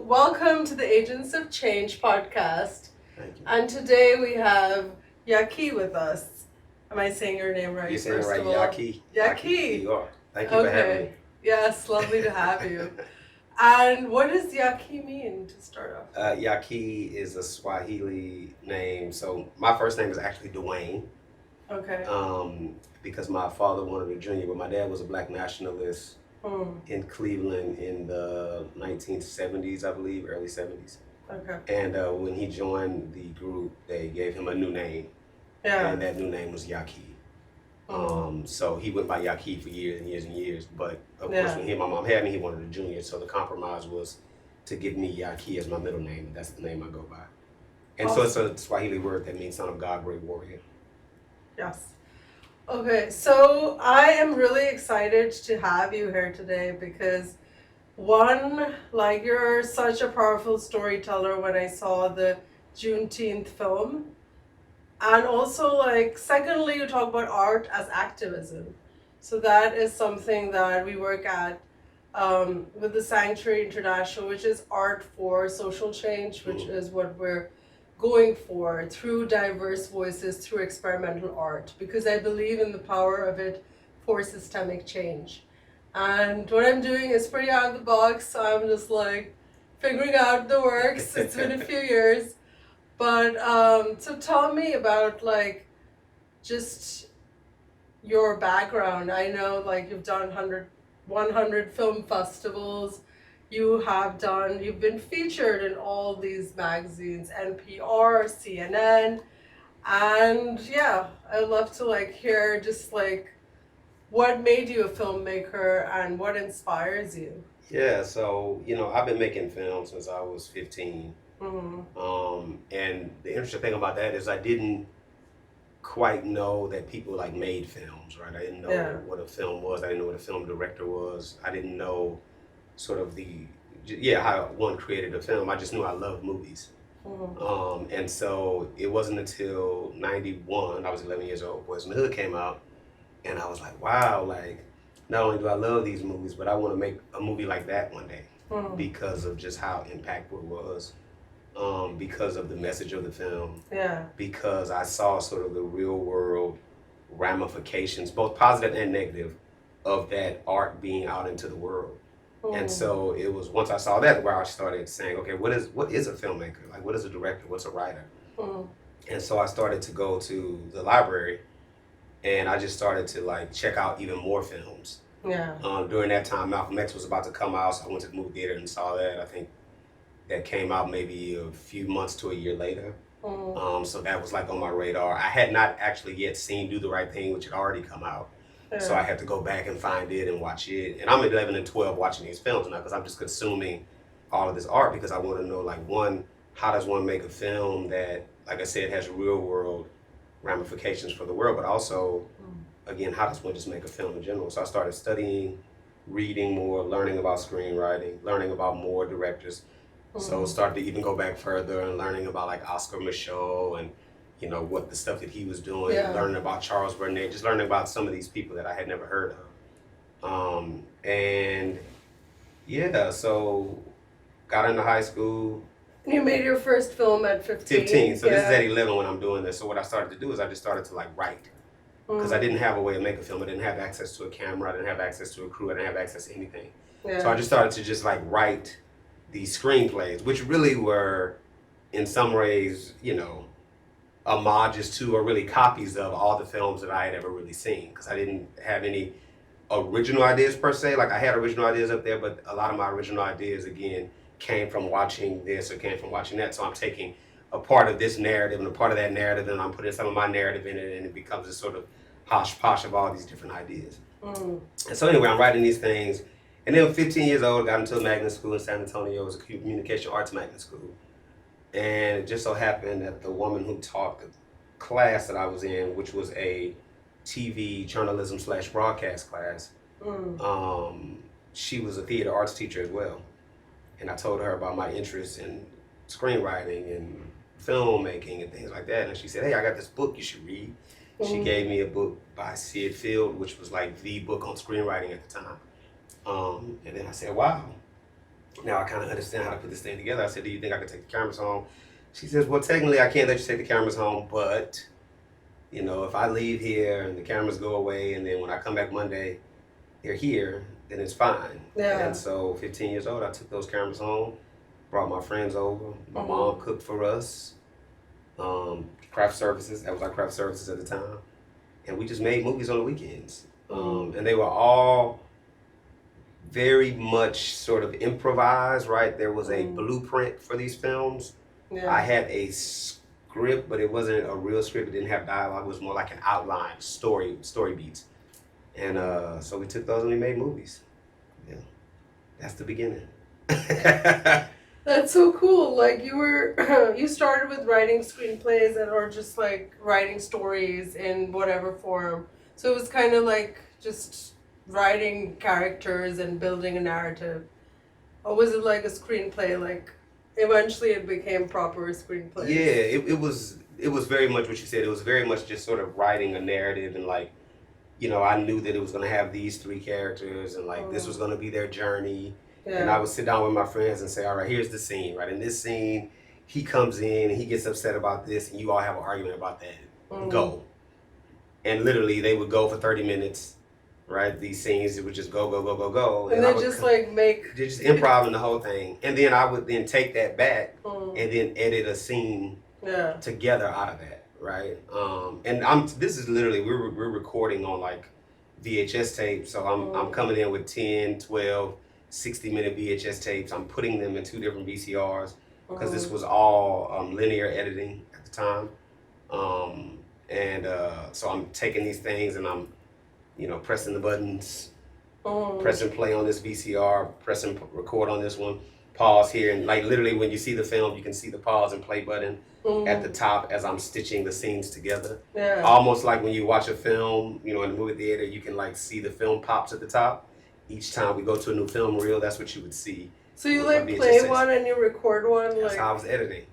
welcome to the Agents of Change podcast. Thank you. And today we have Yake with us. Am I saying your name right? You're saying it first right, of all? Yake. Yake. You are. Thank you for having me. Yes, lovely to have you. And what does Yake mean to start off? Yake is a Swahili name. So my first name is actually Dwayne. Okay. Because my father wanted a junior, but my dad was a black nationalist in Cleveland in the 1970s, I believe, early 70s. Okay. And when he joined the group, they gave him a new name. Yeah. And that new name was Yake. So he went by Yake for years and years and years. But of course, when my mom had me, he wanted a junior. So the compromise was to give me Yake as my middle name. That's the name I go by. And so it's a Swahili word that means son of God, great warrior. Yes. Okay, so I am really excited to have you here today because one, like you're such a powerful storyteller when I saw the Juneteenth film. And also, like, secondly, you talk about art as activism. So that is something that we work at with the Sanctuary International, which is art for social change, which is what we're going for through diverse voices, through experimental art, because I believe in the power of it for systemic change. And what I'm doing is pretty out of the box, so I'm just like figuring out the works. It's been a few years. But so tell me about like just your background. I know like you've done 100 film festivals. You've been featured in all these magazines, NPR, CNN. And yeah, I'd love to like hear just like what made you a filmmaker and what inspires you. Yeah, so, I've been making films since I was 15. Mm-hmm. And the interesting thing about that is I didn't quite know that people like made films, right? I didn't know what a film was. I didn't know what a film director was. I didn't know sort of how one created a film. I just knew I loved movies. Mm-hmm. And so it wasn't until 91, I was 11 years old, Boys in the Hood came out, and I was like, wow, like, not only do I love these movies, but I want to make a movie like that one day because of just how impactful it was. Because of the message of the film, because I saw sort of the real world ramifications, both positive and negative, of that art being out into the world. And so it was once I saw that where I started saying, okay, what is a filmmaker? Like, what is a director? What's a writer? And so I started to go to the library, and I just started to like check out even more films. During that time, Malcolm X was about to come out, so I went to the movie theater and saw that. I think that came out maybe a few months to a year later. So that was like on my radar. I had not actually yet seen Do the Right Thing, which had already come out. So I had to go back and find it and watch it. And I'm 11 and 12 watching these films now because I'm just consuming all of this art because I want to know, like, one, how does one make a film that, like I said, has real world ramifications for the world, but also, again, how does one just make a film in general? So I started studying, reading more, learning about screenwriting, learning about more directors. So started to even go back further and learning about like Oscar Micheaux and what the stuff that he was doing, learning about Charles Burnett, just learning about some of these people that I had never heard of. So got into high school. You made your first film at 15. 15, so this is at 11 when I'm doing this. So what I started to do is I just started to like write. Because I didn't have a way to make a film. I didn't have access to a camera. I didn't have access to a crew. I didn't have access to anything. So I just started to just like write these screenplays, which really were, in some ways, homages to or really copies of all the films that I had ever really seen. Because I didn't have any original ideas per se. Like I had original ideas up there, but a lot of my original ideas, again, came from watching this or came from watching that. So I'm taking a part of this narrative and a part of that narrative, and I'm putting some of my narrative in it, and it becomes a sort of hodgepodge of all these different ideas. And so anyway, I'm writing these things. And then 15 years old, got into a magnet school in San Antonio. It was a communication arts magnet school. And it just so happened that the woman who taught the class that I was in, which was a TV journalism / broadcast class, she was a theater arts teacher as well. And I told her about my interest in screenwriting and filmmaking and things like that. And she said, hey, I got this book you should read. She gave me a book by Sid Field, which was like the book on screenwriting at the time. And then I said, wow. Now I kind of understand how to put this thing together. I said, do you think I could take the cameras home? She says, well, technically I can't let you take the cameras home, but, you know, if I leave here and the cameras go away and then when I come back Monday, they're here, then it's fine. Yeah. And so 15 years old, I took those cameras home, brought my friends over. My Mhm. mom cooked for us. Craft services, that was our craft services at the time. And we just made movies on the weekends. And they were all very much sort of improvised, right? There was a blueprint for these films. Yeah. I had a script, but it wasn't a real script. It didn't have dialogue. It was more like an outline, story beats. And so we took those and we made movies. Yeah, that's the beginning. That's so cool. Like you started with writing screenplays or just like writing stories in whatever form. So it was kind of like just writing characters and building a narrative. Or was it like a screenplay? Like eventually it became proper screenplay. Yeah, it was very much what you said. It was very much just sort of writing a narrative and like, you know, I knew that it was gonna have these three characters and like this was gonna be their journey. Yeah. And I would sit down with my friends and say, all right, here's the scene, right? In this scene, he comes in and he gets upset about this and you all have an argument about that. Go. And literally they would go for 30 minutes, right? These scenes, it would just go, go, go, go, go. And they just like make... They're just improv the whole thing. And then I would then take that back and then edit a scene together out of that, right? And this is literally, we're recording on like VHS tapes. So I'm coming in with 10, 12, 60-minute VHS tapes. I'm putting them in 2 different VCRs because this was all linear editing at the time. So I'm taking these things and I'm, you know, pressing the buttons, pressing play on this VCR, pressing record on this one, pause here. And like literally when you see the film, you can see the pause and play button at the top as I'm stitching the scenes together. Yeah. Almost like when you watch a film, you know, in the movie theater, you can like see the film pops at the top. Each time we go to a new film reel, that's what you would see. So you like play one and you record one? That's how I was editing.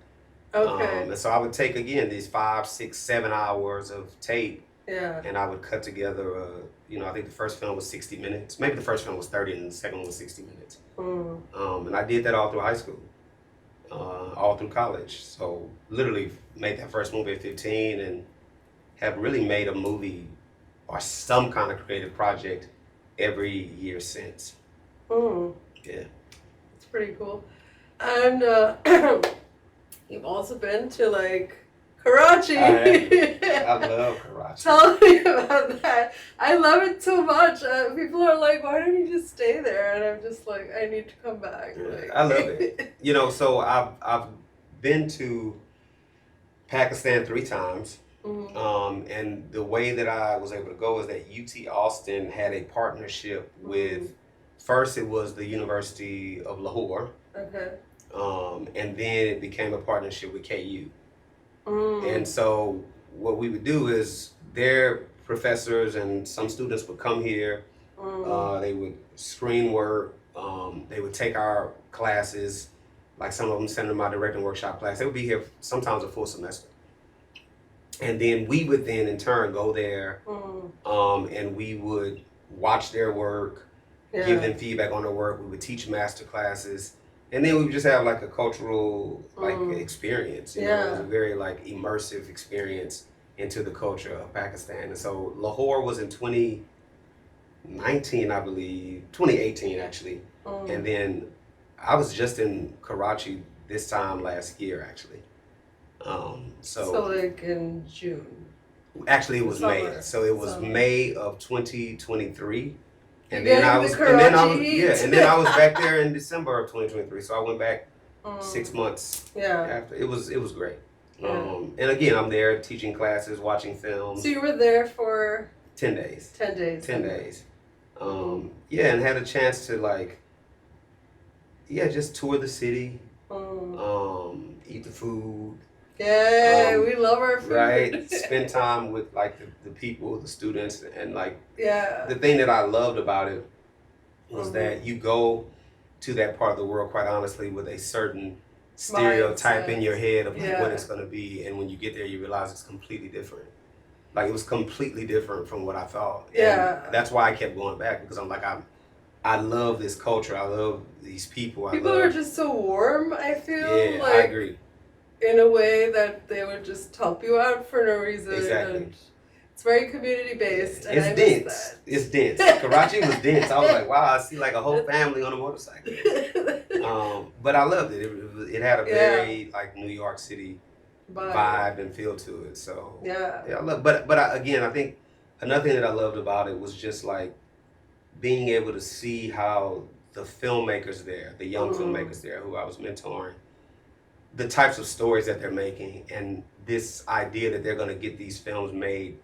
Okay. And so I would take, again, these 5, 6, 7 hours of tape. Yeah. And I would cut together, you know, I think the first film was 60 minutes. Maybe the first film was 30 and the second one was 60 minutes. And I did that all through high school, all through college. So literally made that first movie at 15 and have really made a movie or some kind of creative project every year since. Yeah. It's pretty cool. And you've also been to like Karachi. I love Karachi. Tell me about that. I love it so much. People are like, why don't you just stay there? And I'm just like, I need to come back. Like, I love it. You know, so I've been to Pakistan 3 times. And the way that I was able to go is that UT Austin had a partnership with, first it was the University of Lahore. Okay. And then it became a partnership with KU. And so what we would do is their professors and some students would come here. They would screen work. They would take our classes. Like some of them send them my directing workshop class. They would be here sometimes a full semester. And then we would then in turn go there and we would watch their work, give them feedback on their work. We would teach master classes. And then we would just have like a cultural like experience. You know, it was a very like immersive experience into the culture of Pakistan. And so Lahore was in 2019, I believe, 2018 actually. And then I was just in Karachi this time last year actually. So like in June. Actually it was Summer. May. So it was May of 2023. And then I was back there in December of 2023. So I went back 6 months after. It was great. And again, I'm there teaching classes, watching films. So you were there for 10 days. 10 days. 10 days. And had a chance to like just tour the city. Eat the food. Yeah, we love our food. Right. Spend time with like the people, the students, and like the thing that I loved about it was that you go to that part of the world, quite honestly, with a certain stereotype in your head of like what it's gonna be, and when you get there, you realize it's completely different. Like it was completely different from what I thought. And that's why I kept going back because I'm like I love this culture. I love these people. People are just so warm, I feel. Yeah, like, I agree. In a way that they would just help you out for no reason. Exactly. And it's very community based, and it's I dense. miss that. It's dense. Karachi was dense. I was like, wow, I see like a whole family on a motorcycle. But I loved it. It had a very like New York City vibe and feel to it. So yeah, I love. But again, I think another thing that I loved about it was just like being able to see how the filmmakers there, the young filmmakers there, who I was mentoring, the types of stories that they're making, and this idea that they're going to get these films made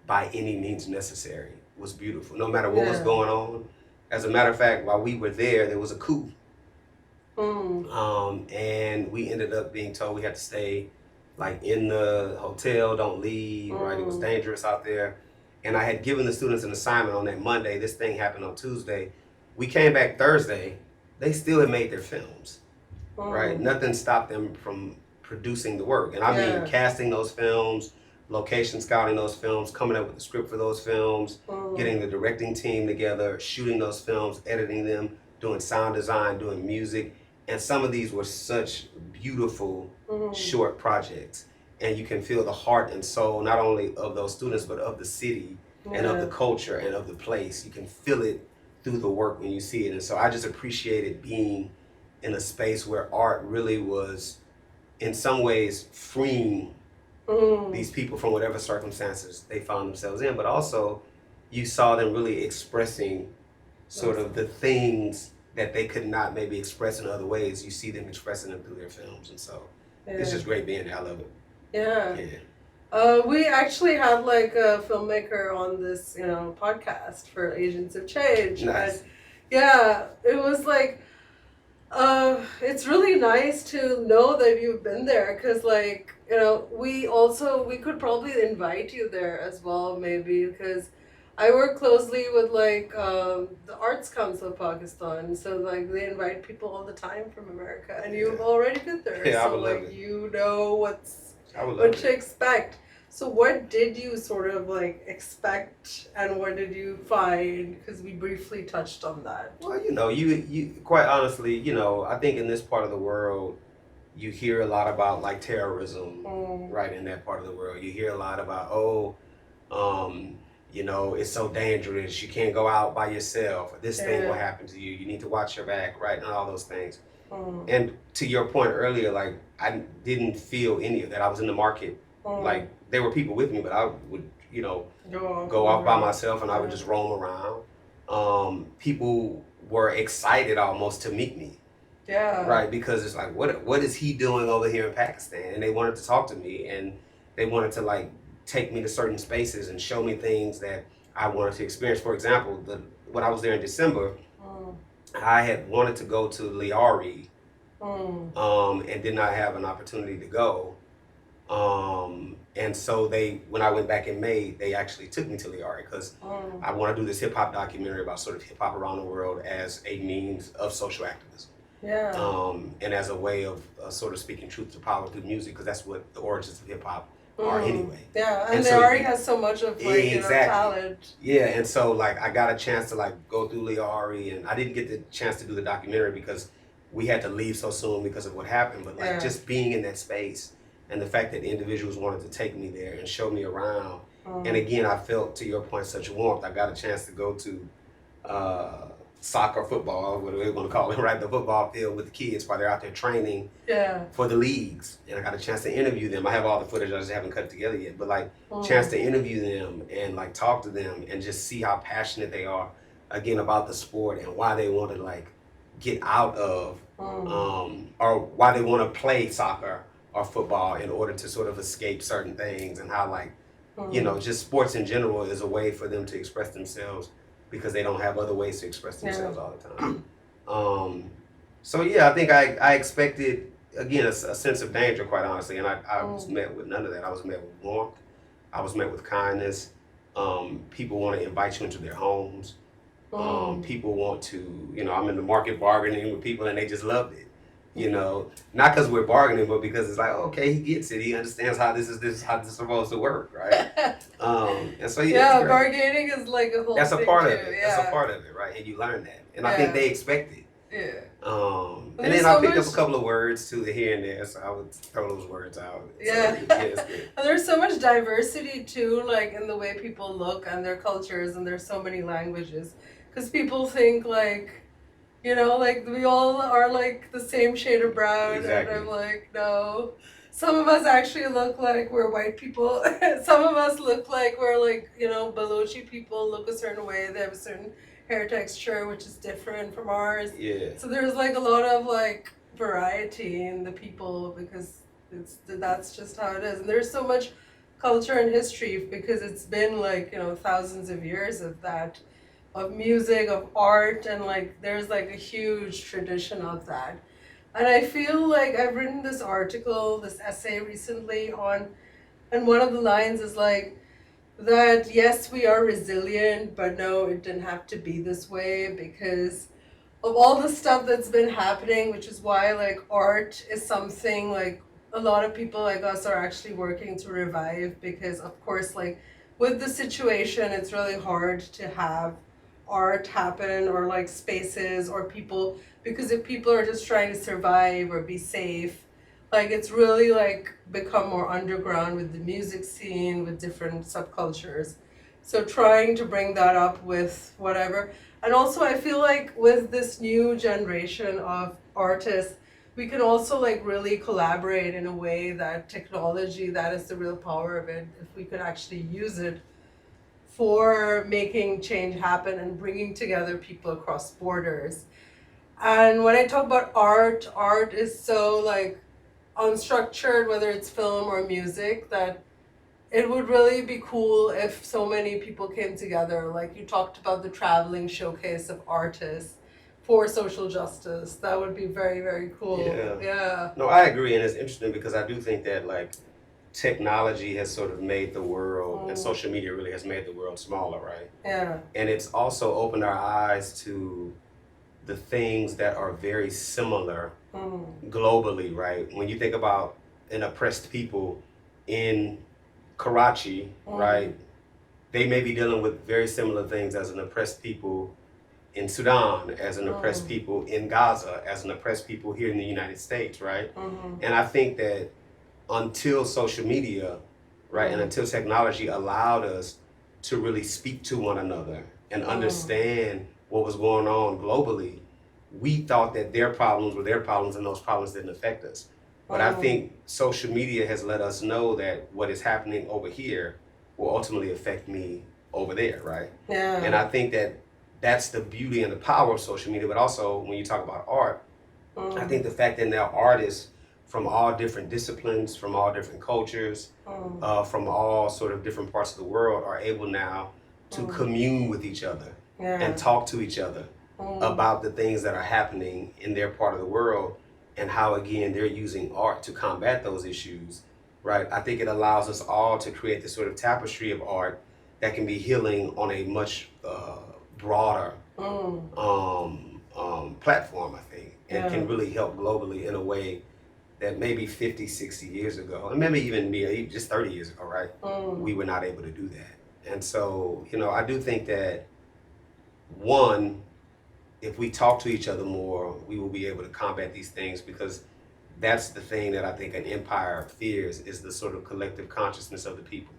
by any means necessary was beautiful. No matter what was going on. As a matter of fact, while we were there was a coup. And we ended up being told we had to stay like in the hotel, don't leave, right? It was dangerous out there. And I had given the students an assignment on that Monday. This thing happened on Tuesday. We came back Thursday. They still had made their films, right? Nothing stopped them from producing the work. And I mean, casting those films, location scouting those films, coming up with the script for those films, getting the directing team together, shooting those films, editing them, doing sound design, doing music. And some of these were such beautiful short projects. And you can feel the heart and soul, not only of those students, but of the city and of the culture and of the place. You can feel it through the work when you see it. And so I just appreciated being in a space where art really was, in some ways, freeing these people from whatever circumstances they found themselves in. But also, you saw them really expressing sort of the things that they could not maybe express in other ways. You see them expressing them through their films. And so it's just great being there. I love it. We actually had like a filmmaker on this, podcast for Agents of Change. Nice. And it was like, it's really nice to know that you've been there, because like, we could probably invite you there as well, maybe, because I work closely with like the Arts Council of Pakistan, so like they invite people all the time from America, and you've already been there, so like you know what to expect. So what did you sort of like expect, and what did you find? Because we briefly touched on that. Well, you quite honestly, I think in this part of the world, you hear a lot about like terrorism, right? In that part of the world, you hear a lot about it's so dangerous. You can't go out by yourself. This thing will happen to you. You need to watch your back, right? And all those things. And to your point earlier, like I didn't feel any of that. I was in the market. Like there were people with me, but I would, go off by myself, and I would just roam around. People were excited almost to meet me. Right, because it's like, what is he doing over here in Pakistan? And they wanted to talk to me, and they wanted to like take me to certain spaces and show me things that I wanted to experience. For example, when I was there in December, I had wanted to go to Liari, and did not have an opportunity to go. And so when I went back in May, they actually took me to Liari because I want to do this hip hop documentary about sort of hip hop around the world as a means of social activism. And as a way of sort of speaking truth to power through music, because that's what the origins of hip hop are anyway. And Liari has so much of like talent. And so like I got a chance to like go through Liari, and I didn't get the chance to do the documentary because we had to leave so soon because of what happened. But like just being in that space, and the fact that individuals wanted to take me there and show me around. And again, I felt, to your point, such warmth. I got a chance to go to soccer, football, whatever they want to call it, right? The football field with the kids while they're out there training for the leagues. And I got a chance to interview them. I have all the footage, I just haven't cut it together yet. But like, chance to interview them and like talk to them and just see how passionate they are, again, about the sport and why they want to like get out of, or why they want to play soccer or football in order to sort of escape certain things, and how like, just sports in general is a way for them to express themselves because they don't have other ways to express themselves all the time. So I think I expected, again, a sense of danger, quite honestly, and I was met with none of that. I was met with warmth. I was met with kindness. People want to invite you into their homes. People want to, I'm in the market bargaining with people, and they just loved it. Not because we're bargaining, but because it's like, okay, he gets it. He understands how this is supposed to work, right? And so bargaining is like a whole. That's a part of it. That's a part of it, right? and you learn that. And I think they expect it. Yeah. And then I picked up a couple of words too here and there, so I would throw those words out. Yeah. So, yeah, it's good. And there's so much diversity too, like in the way people look and their cultures, and there's so many languages. Because people think like, you know, like we all are like the same shade of brown, Exactly. and I'm like, no. Some of us actually look like we're white people. Some of us look like we're like, you know, Balochi people look a certain way. They have a certain hair texture which is different from ours. Yeah. So there's like a lot of like variety in the people, because that's just how it is. And there's so much culture and history, because it's been like, you know, thousands of years of that, of music, of art, and like there's like a huge tradition of that. And I feel like I've written this article, this essay recently on, and one of the lines is like, that yes, we are resilient, but no, it didn't have to be this way because of all the stuff that's been happening, which is why like art is something like a lot of people like us are actually working to revive, because of course like with the situation it's really hard to have art happen, or like spaces or people, because if people are just trying to survive or be safe, like it's really like become more underground with the music scene, with different subcultures. So trying to bring that up with whatever. And also I feel like with this new generation of artists, we can also like really collaborate in a way that technology, that is the real power of it, if we could actually use it for making change happen and bringing together people across borders. And when I talk about art, art is so like unstructured, whether it's film or music, that it would really be cool if so many people came together. Like you talked about the traveling showcase of artists for social justice. That would be very, very cool. Yeah. No, I agree, and it's interesting because I do think that like technology has sort of made the world, and social media really has made the world smaller, right? Yeah. And it's also opened our eyes to the things that are very similar globally, right? When you think about an oppressed people in Karachi, right? They may be dealing with very similar things as an oppressed people in Sudan, as an oppressed people in Gaza, as an oppressed people here in the United States, right? And I think that until social media, right, and until technology allowed us to really speak to one another and understand what was going on globally, we thought that their problems were their problems and those problems didn't affect us. But I think social media has let us know that what is happening over here will ultimately affect me over there, right? Yeah. And I think that that's the beauty and the power of social media. But also when you talk about art, I think the fact that now artists from all different disciplines, from all different cultures, from all sort of different parts of the world are able now to commune with each other and talk to each other about the things that are happening in their part of the world, and how again they're using art to combat those issues, right? I think it allows us all to create this sort of tapestry of art that can be healing on a much broader platform, I think, and can really help globally in a way that maybe 50, 60 years ago, and maybe even just 30 years ago, right? We were not able to do that. And so, you know, I do think that one, if we talk to each other more, we will be able to combat these things, because that's the thing that I think an empire fears, is the sort of collective consciousness of the people.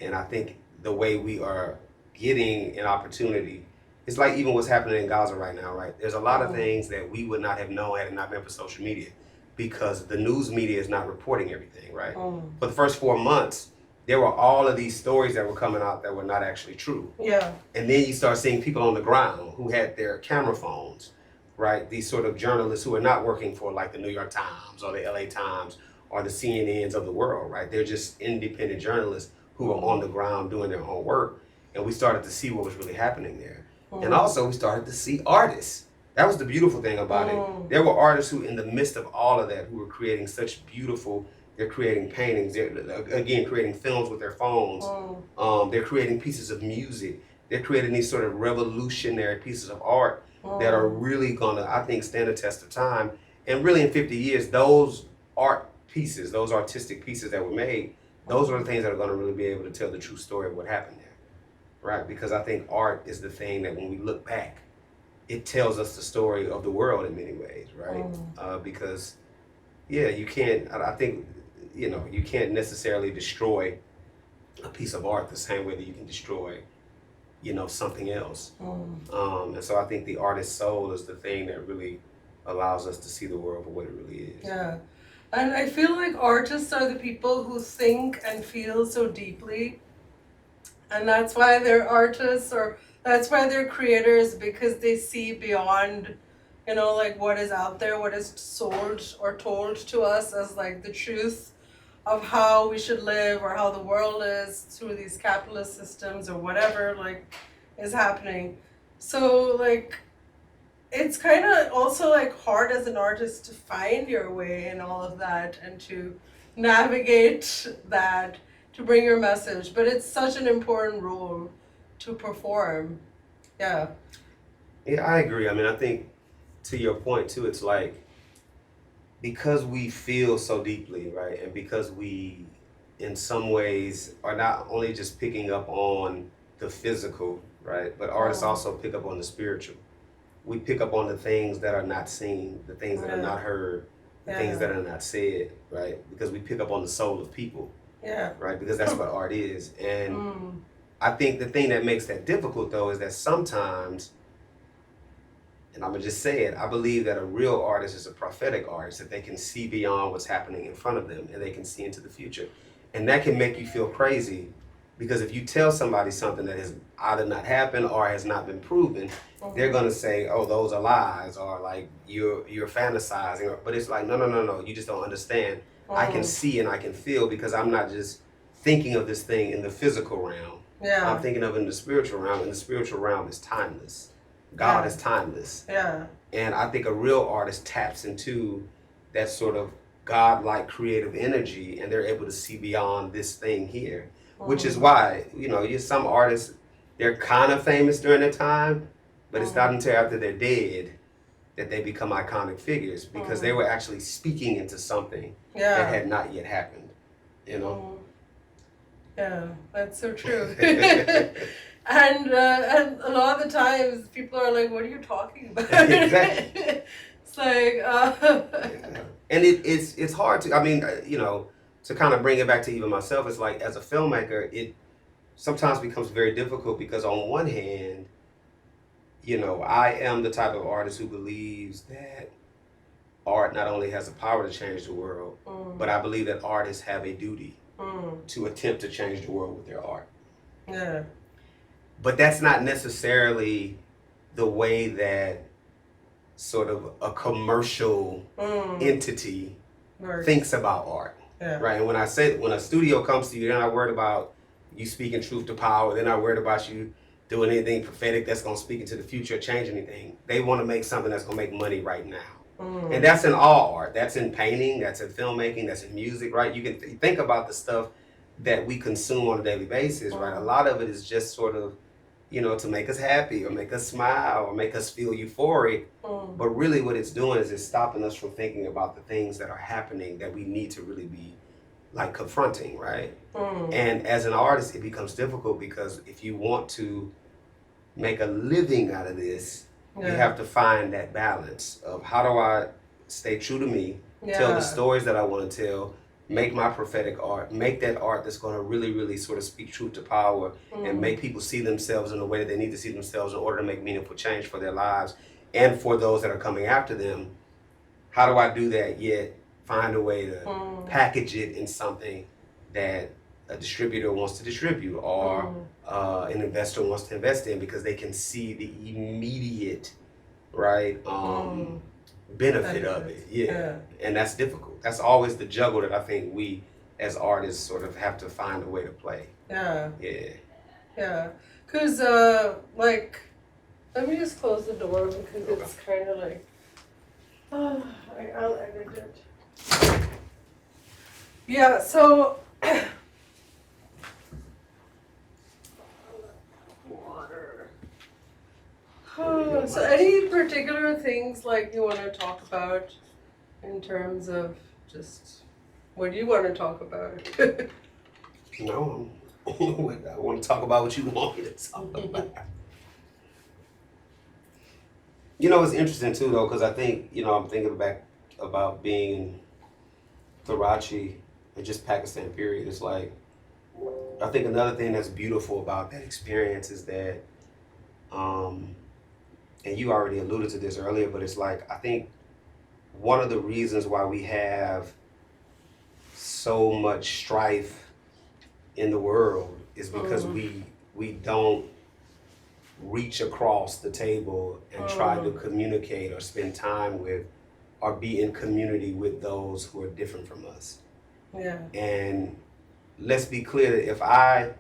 And I think the way we are getting an opportunity, it's like even what's happening in Gaza right now, right? There's a lot of things that we would not have known had it not been for social media, because the news media is not reporting everything, right? For the first 4 months, there were all of these stories that were coming out that were not actually true. Yeah. And then you start seeing people on the ground who had their camera phones, right? These sort of journalists who are not working for like the New York Times or the LA Times or the CNNs of the world, right? They're just independent journalists who are on the ground doing their own work. And we started to see what was really happening there. And also we started to see artists. That was the beautiful thing about it. There were artists who, in the midst of all of that, who were creating such beautiful, they're creating paintings, they're again creating films with their phones, they're creating pieces of music, they're creating these sort of revolutionary pieces of art that are really gonna, I think, stand the test of time. And really in 50 years, those art pieces, those artistic pieces that were made, those are the things that are gonna really be able to tell the true story of what happened there. right? Because I think art is the thing that when we look back, it tells us the story of the world in many ways, right? Because, yeah, you can't, I think, you know, you can't necessarily destroy a piece of art the same way that you can destroy, you know, something else. And so I think the artist's soul is the thing that really allows us to see the world for what it really is. Yeah. And I feel like artists are the people who think and feel so deeply. And that's why they're artists, or that's why they're creators, because they see beyond, you know, like what is out there, what is sold or told to us as like the truth of how we should live or how the world is through these capitalist systems or whatever like is happening. So like it's kind of also like hard as an artist to find your way in all of that and to navigate that, to bring your message, but it's such an important role to perform. Yeah. Yeah, I agree. I mean, I think to your point too, it's like because we feel so deeply, right? And because we, in some ways, are not only just picking up on the physical, right? But artists also pick up on the spiritual. We pick up on the things that are not seen, the things that are not heard, the things that are not said, right? Because we pick up on the soul of people, right? Because that's what art is. And I think the thing that makes that difficult, though, is that sometimes, and I'm gonna just say it, I believe that a real artist is a prophetic artist, that they can see beyond what's happening in front of them and they can see into the future. And that can make you feel crazy, because if you tell somebody something that has either not happened or has not been proven, they're gonna say, oh, those are lies, or like you're fantasizing. But it's like, no, you just don't understand. I can see and I can feel, because I'm not just thinking of this thing in the physical realm. I'm thinking of it in the spiritual realm, and the spiritual realm is timeless. God is timeless. And I think a real artist taps into that sort of God-like creative energy, and they're able to see beyond this thing here. Which is why, you know, some artists, they're kind of famous during their time, but it's not until after they're dead that they become iconic figures, because they were actually speaking into something that had not yet happened, you know? Yeah, that's so true. And a lot of the times people are like, what are you talking about? Exactly. It's like, And it's hard to, I mean, you know, to kind of bring it back to even myself, it's like, as a filmmaker, it sometimes becomes very difficult, because on one hand, you know, I am the type of artist who believes that art not only has the power to change the world, but I believe that artists have a duty to attempt to change the world with their art. yeah. But that's not necessarily the way that sort of a commercial entity thinks about art. Right? And when I say, when a studio comes to you, they're not worried about you speaking truth to power. They're not worried about you doing anything prophetic that's going to speak into the future or change anything. They want to make something that's going to make money right now. And that's in all art. That's in painting, that's in filmmaking, that's in music, right? You can think about the stuff that we consume on a daily basis, right? A lot of it is just sort of, you know, to make us happy or make us smile or make us feel euphoric. But really what it's doing is it's stopping us from thinking about the things that are happening that we need to really be like confronting, right? And as an artist, it becomes difficult, because if you want to make a living out of this, you have to find that balance of, how do I stay true to me, tell the stories that I want to tell, make my prophetic art, make that art that's going to really, really sort of speak truth to power and make people see themselves in the way that they need to see themselves in order to make meaningful change for their lives and for those that are coming after them. How do I do that, yet find a way to package it in something that a distributor wants to distribute, or an investor wants to invest in, because they can see the immediate, right, benefit of it. And that's difficult. That's always the juggle that I think we as artists sort of have to find a way to play. Because like, let me just close the door, because it's kind of like, I'll edit it. Yeah, so water. So any particular things like you want to talk about in terms of just what do you want to talk about? No, I want to talk about what you want me to talk about. You know, it's interesting too, though, because I think, I'm thinking back about being in Karachi and just Pakistan, period. It's like, I think another thing that's beautiful about that experience is that, and you already alluded to this earlier, but it's like, I think one of the reasons why we have so much strife in the world is because we don't reach across the table and try to communicate or spend time with or be in community with those who are different from us. Yeah. And let's be clear that if I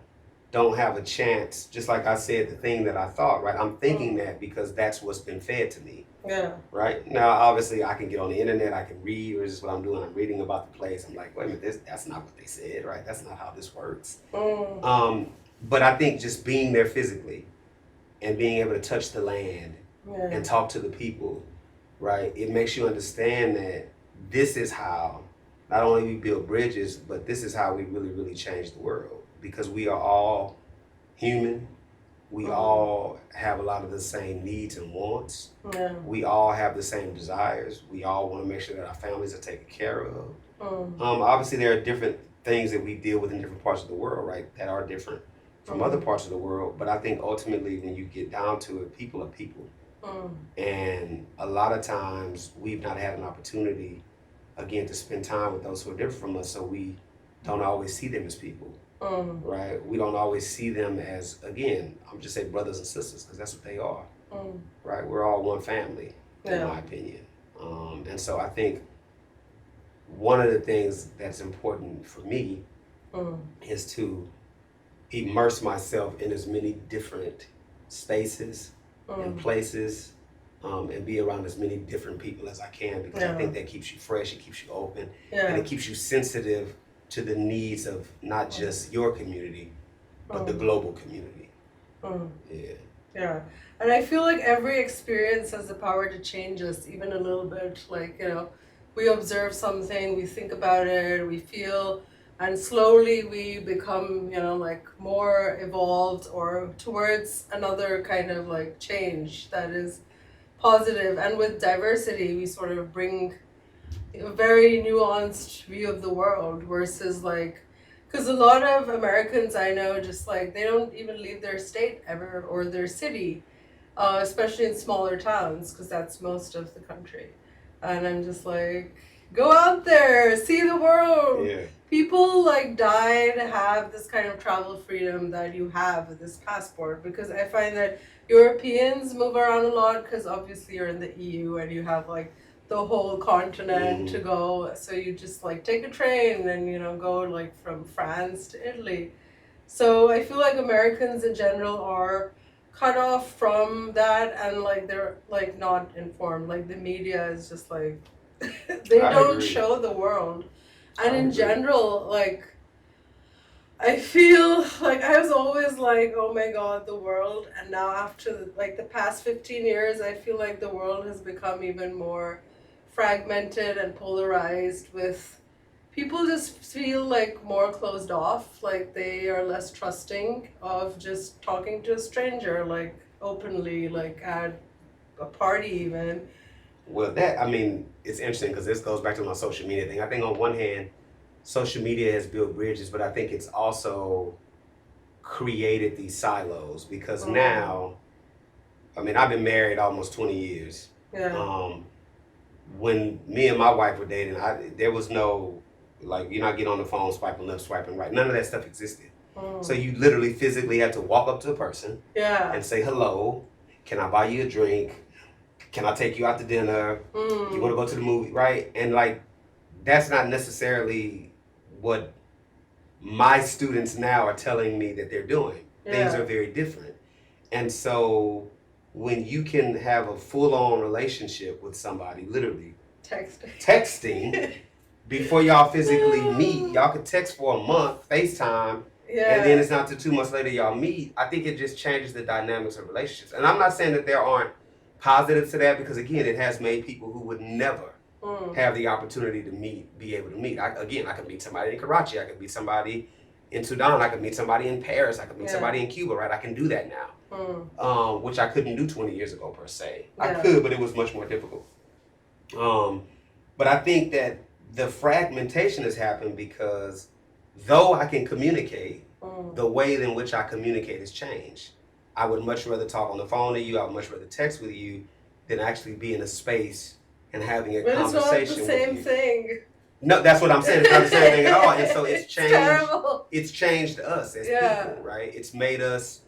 don't have a chance, just like I said, the thing that I thought, right? I'm thinking that because that's what's been fed to me. Yeah. Right? Now, obviously, I can get on the internet, I can read, or this is what I'm doing. I'm reading about the place. I'm like, wait a minute, that's not what they said, right? That's not how this works. But I think just being there physically and being able to touch the land and talk to the people, right? It makes you understand that this is how not only we build bridges, but this is how we really, really change the world. Because we are all human. We all have a lot of the same needs and wants. Yeah. We all have the same desires. We all want to make sure that our families are taken care of. Obviously, there are different things that we deal with in different parts of the world, right? That are different from other parts of the world. But I think ultimately, when you get down to it, people are people. And a lot of times, we've not had an opportunity, again, to spend time with those who are different from us. So we don't always see them as people. Right? We don't always see them as, again, I'm just saying brothers and sisters, because that's what they are. Right? We're all one family, in my opinion. And so I think one of the things that's important for me is to immerse myself in as many different spaces and places and be around as many different people as I can, because I think that keeps you fresh, it keeps you open, and it keeps you sensitive to the needs of not just your community, but the global community. Yeah. And I feel like every experience has the power to change us even a little bit. Like, we observe something, we think about it, we feel, and slowly we become, like more evolved or towards another kind of like change that is positive. And with diversity, we sort of bring a very nuanced view of the world versus like, because a lot of Americans I know just like they don't even leave their state ever or their city, especially in smaller towns, because that's most of the country. And I'm just like, go out there, see the world. Yeah. People like die to have this kind of travel freedom that you have with this passport, because I find that Europeans move around a lot because obviously you're in the EU and you have like the whole continent to go, so you just like take a train and go like from France to Italy. So I feel like Americans in general are cut off from that, and like they're like not informed. Like the media is just like they don't show the world. And in general, like I feel like I was always like, oh my god, the world. And now after like the past 15 years, I feel like the world has become even more fragmented and polarized, with people just feel like more closed off, like they are less trusting of just talking to a stranger like openly, like at a party even. Well, it's interesting because this goes back to my social media thing. I think on one hand, social media has built bridges, but I think it's also created these silos, because now, I've been married almost 20 years. When me and my wife were dating, there was no, like, you're not getting on the phone swiping left, swiping right. None of that stuff existed. So you literally physically had to walk up to a person and say, hello, can I buy you a drink? Can I take you out to dinner? You want to go to the movie, right? And like, that's not necessarily what my students now are telling me that they're doing. Things are very different. And so when you can have a full-on relationship with somebody, literally texting before y'all physically meet, y'all could text for a month, FaceTime, and then it's not till 2 months later y'all meet. I think it just changes the dynamics of relationships. And I'm not saying that there aren't positives to that, because again, it has made people who would never have the opportunity to be able to meet. I can meet somebody in Karachi, I can meet somebody in Sudan, I could meet somebody in Paris, I could meet Yeah. somebody in Cuba, right? I can do that now. Which I couldn't do 20 years ago per se. I Yeah. could, but it was much more difficult. But I think that the fragmentation has happened because though I can communicate, the way in which I communicate has changed. I would much rather talk on the phone to you, I would much rather text with you than actually be in a space and having a But it's not conversation the same with you. thing. No, that's what I'm saying. It's not the same thing at all. And so it's changed. Terrible. It's changed us as people, right? It's made us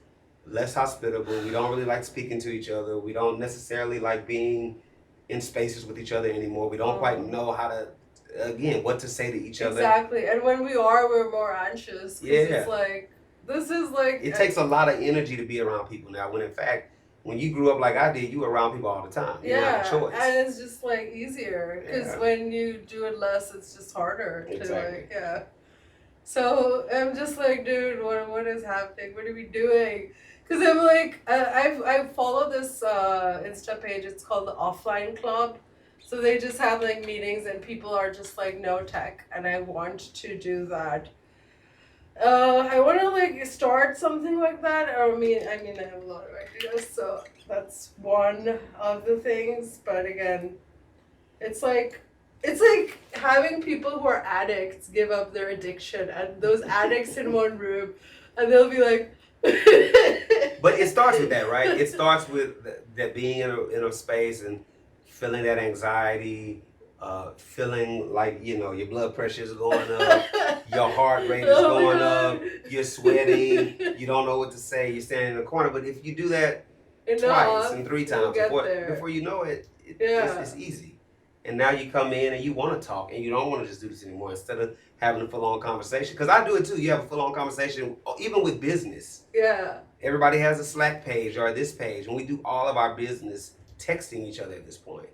less hospitable. We don't really like speaking to each other. We don't necessarily like being in spaces with each other anymore. We don't quite know how to, again, what to say to each other. Exactly. And when we are, we're more anxious. Yeah. It's like, this is like... It takes a lot of energy to be around people now, when in fact, when you grew up like I did, you were around people all the time. You didn't have a choice. And it's just like easier because when you do it less, it's just harder. Exactly. So I'm just like, dude, what is happening? What are we doing? Because I'm like, I follow this Insta page. It's called the Offline Club. So they just have like meetings and people are just like no tech, and I want to do that. I want to like start something like that. I mean, I have a lot of ideas, so that's one of the things. But again, it's like having people who are addicts give up their addiction, and those addicts in one room, and they'll be like. But it starts with that, right? It starts with that being in a space and feeling that anxiety. Feeling like, your blood pressure is going up, your heart rate is going up, you're sweating, you don't know what to say, you're standing in the corner. But if you do that twice and 3 times before you know it, it's easy. And now you come in and you want to talk and you don't want to just do this anymore instead of having a full-on conversation. Because I do it too. You have a full-on conversation, even with business. Yeah. Everybody has a Slack page or this page, and we do all of our business texting each other at this point.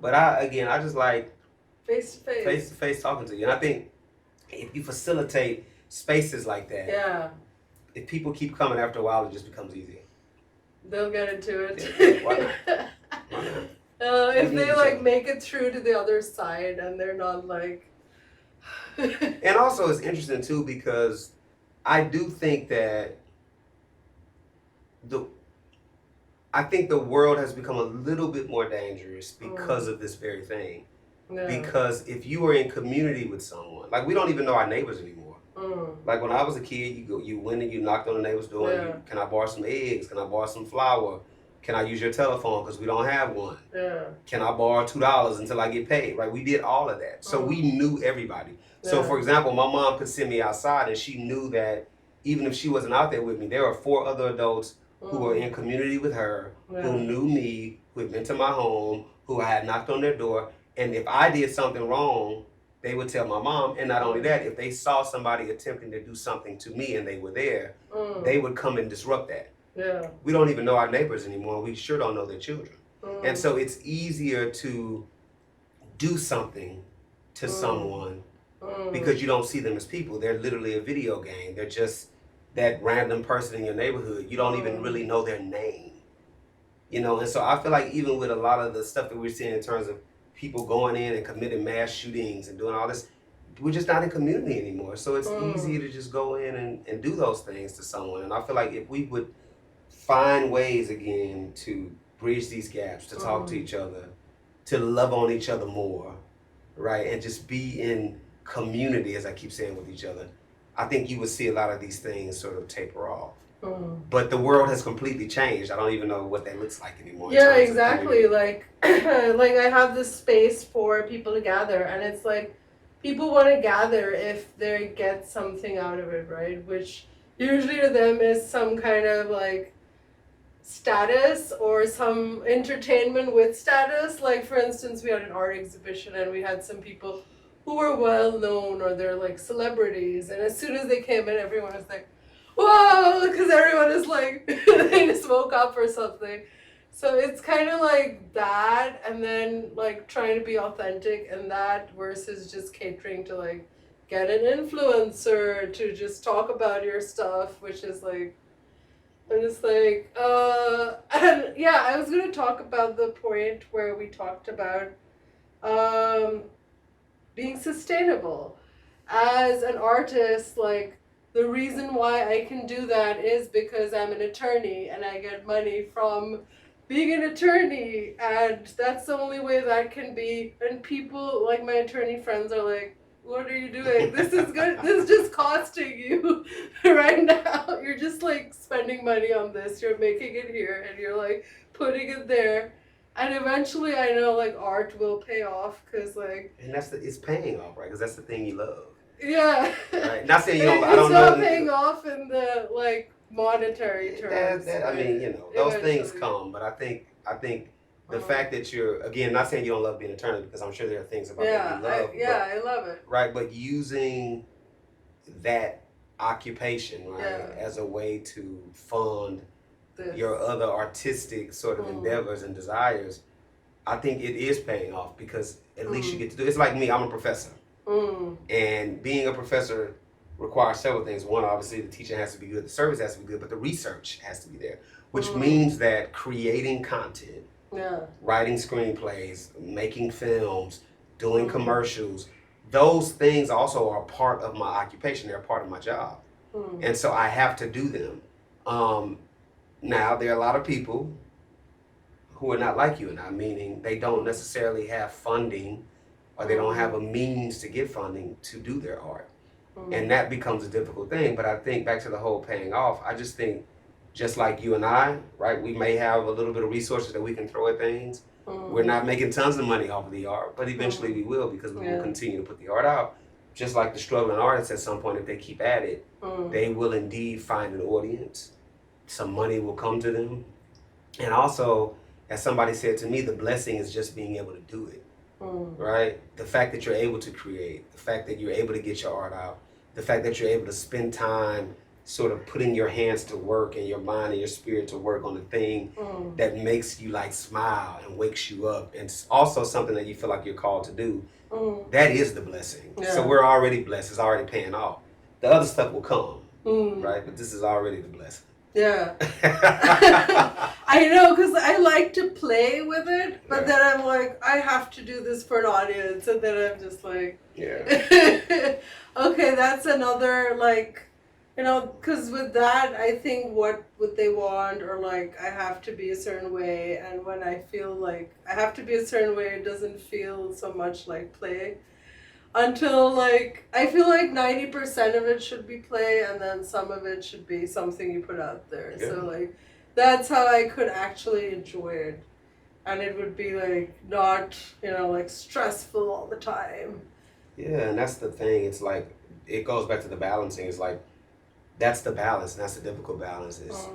But I just like face-to-face talking to you. And I think if you facilitate spaces like that, if people keep coming after a while, it just becomes easier. They'll get into it. Why not? Why not? If they like make it through to the other side and they're not like... And also it's interesting too, because I do think that I think the world has become a little bit more dangerous because of this very thing. Yeah. Because if you are in community with someone, like we don't even know our neighbors anymore. Like when I was a kid, you went and you knocked on the neighbor's door. And you, can I borrow some eggs? Can I borrow some flour? Can I use your telephone because we don't have one? Yeah. Can I borrow $2 until I get paid? Right? We did all of that. So we knew everybody. So for example, my mom could send me outside and she knew that even if she wasn't out there with me, there were 4 other adults who were in community with her, who knew me, who had been to my home, who I had knocked on their door. And if I did something wrong, they would tell my mom. And not only that, if they saw somebody attempting to do something to me and they were there, they would come and disrupt that. Yeah. We don't even know our neighbors anymore. We sure don't know their children. And so it's easier to do something to someone because you don't see them as people. They're literally a video game. They're just that random person in your neighborhood. You don't even really know their name. And so I feel like even with a lot of the stuff that we're seeing in terms of people going in and committing mass shootings and doing all this, we're just not in community anymore. So it's easy to just go in and do those things to someone. And I feel like if we would find ways again to bridge these gaps, to talk to each other, to love on each other more, right? And just be in community, as I keep saying, with each other, I think you would see a lot of these things sort of taper off. But the world has completely changed. I don't even know what that looks like anymore. Yeah, exactly. Like I have this space for people to gather, and it's like people want to gather if they get something out of it, right? Which usually to them is some kind of like status or some entertainment with status. Like for instance, we had an art exhibition and we had some people who were well known or they're like celebrities, and as soon as they came in, everyone was like, whoa, because everyone is like, they just woke up or something. So it's kind of like that, and then like trying to be authentic and that versus just catering to like get an influencer to just talk about your stuff, which is like, I'm just like, and yeah, I was going to talk about the point where we talked about being sustainable. As an artist, like, the reason why I can do that is because I'm an attorney and I get money from being an attorney, and that's the only way that can be. And people like my attorney friends are like, what are you doing? This is good. This is just costing you right now. You're just like spending money on this. You're making it here and you're like putting it there. And eventually I know like art will pay off because like. And it's paying off, right? Because that's the thing you love. Yeah. Right. Not saying you don't. I It's don't not know. paying off in the like monetary terms. I mean, those things come, but I think the fact that you're, again, not saying you don't love being an attorney, because I'm sure there are things about that you love. I love it. Right, but using that occupation, right, as a way to fund your other artistic sort of endeavors and desires, I think it is paying off, because at least you get to do. It's like me. I'm a professor, and being a professor requires several things. One, obviously, the teaching has to be good, the service has to be good, but the research has to be there, which means that creating content, writing screenplays, making films, doing commercials, those things also are part of my occupation. They're part of my job. And so I have to do them. Now, there are a lot of people who are not like you and I, meaning they don't necessarily have funding, or they don't have a means to get funding to do their art. And that becomes a difficult thing. But I think back to the whole paying off, I just think, just like you and I, right, we may have a little bit of resources that we can throw at things. We're not making tons of money off of the art, but eventually we will, because we will continue to put the art out. Just like the struggling artists, at some point, if they keep at it, they will indeed find an audience. Some money will come to them. And also, as somebody said to me, the blessing is just being able to do it. Right? The fact that you're able to create, the fact that you're able to get your art out, the fact that you're able to spend time sort of putting your hands to work and your mind and your spirit to work on the thing that makes you like smile and wakes you up, and it's also something that you feel like you're called to do. That is the blessing. So we're already blessed. It's already paying off. The other stuff will come, right? But this is already the blessing. Yeah. I know, because I like to play with it, but then I'm like, I have to do this for an audience, and then I'm just like, okay, that's another, like, because with that, I think what they want, or like, I have to be a certain way, and when I feel like I have to be a certain way, it doesn't feel so much like play. Until like, I feel like 90% of it should be play, and then some of it should be something you put out there. So like, that's how I could actually enjoy it. And it would be like not, like stressful all the time. Yeah, and that's the thing. It's like, it goes back to the balancing. It's like, that's the balance, and that's the difficult balance. Is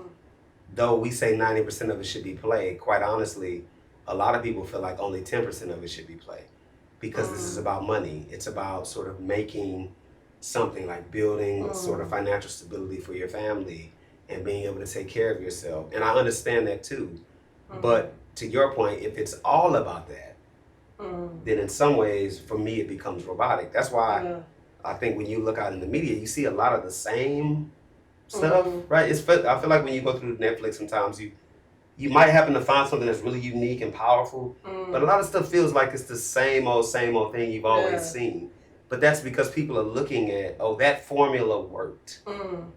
though we say 90% of it should be play, quite honestly, a lot of people feel like only 10% of it should be play. Because this is about money. It's about sort of making something, like building sort of financial stability for your family and being able to take care of yourself. And I understand that too. But to your point, if it's all about that, then in some ways, for me, it becomes robotic. That's why I think when you look out in the media, you see a lot of the same stuff, right? I feel like when you go through Netflix, sometimes you might happen to find something that's really unique and powerful, but a lot of stuff feels like it's the same old thing you've always seen. But that's because people are looking at, that formula worked.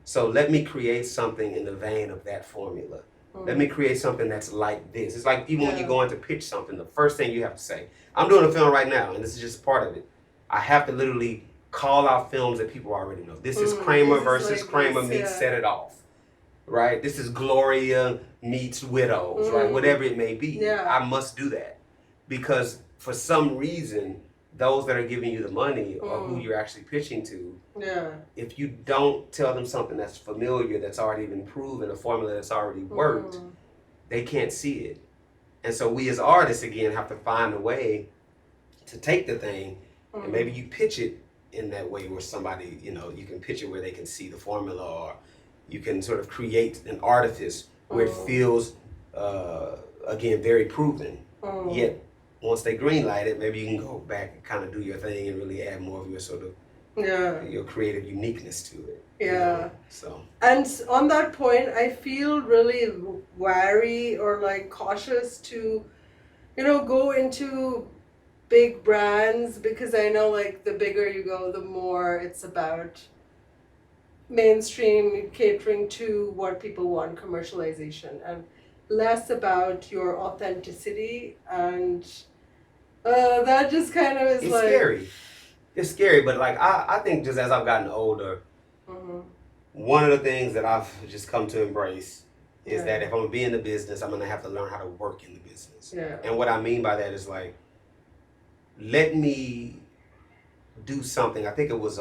So let me create something in the vein of that formula. Let me create something that's like this. It's like even when you go in to pitch something, the first thing you have to say, I'm doing a film right now, and this is just part of it. I have to literally call out films that people already know. This is Kramer versus like Kramer meets Set It Off. Right? This is Gloria meets Widows, right? Whatever it may be. I must do that. Because for some reason, those that are giving you the money or who you're actually pitching to, if you don't tell them something that's familiar, that's already been proven, a formula that's already worked, they can't see it. And so we as artists, again, have to find a way to take the thing, and maybe you pitch it in that way where somebody, you can pitch it where they can see the formula, or you can sort of create an artifice where it feels, again, very proven. Yet, once they greenlight it, maybe you can go back and kind of do your thing and really add more of your sort of your creative uniqueness to it. So. And on that point, I feel really wary or like cautious to, go into big brands, because I know like the bigger you go, the more it's about mainstream catering to what people want, commercialization, and less about your authenticity. And that just kind of is It's like scary. It's scary, but like I think just as I've gotten older, mhm, one of the things that I've just come to embrace is yeah, that if I'm gonna be in the business, I'm gonna have to learn how to work in the business. yeah, And what I mean by that is like, let me do something. I think it was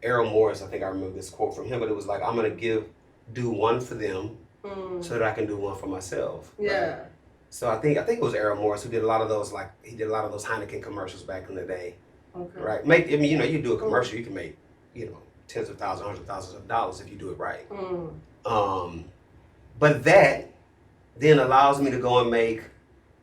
Errol Morris. I think I remember this quote from him, but it was like, I'm gonna do one for them mm, so that I can do one for myself. yeah, Right? So I think it was Errol Morris who did a lot of those, like he did a lot of those Heineken commercials back in the day. okay, Right? I mean, you do a commercial, you can make, tens of thousands, hundreds of thousands of dollars if you do it right. mm, Um, but that then allows me to go and make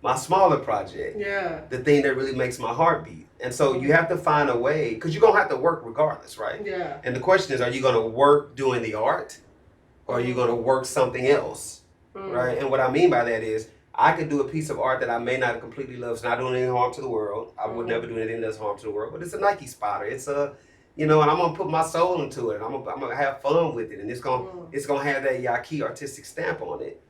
my smaller project, yeah, the thing that really makes my heart beat. And so you have to find a way, because you're gonna have to work regardless, right? yeah, And the question is, are you gonna work doing the art, or are you gonna work something else, right? And what I mean by that is, I could do a piece of art that I may not completely love. It's not doing any harm to the world. I would never do anything that's harm to the world. But it's a Nike spotter. It's a, and I'm gonna put my soul into it. And I'm gonna have fun with it. And it's gonna have that Yake artistic stamp on it.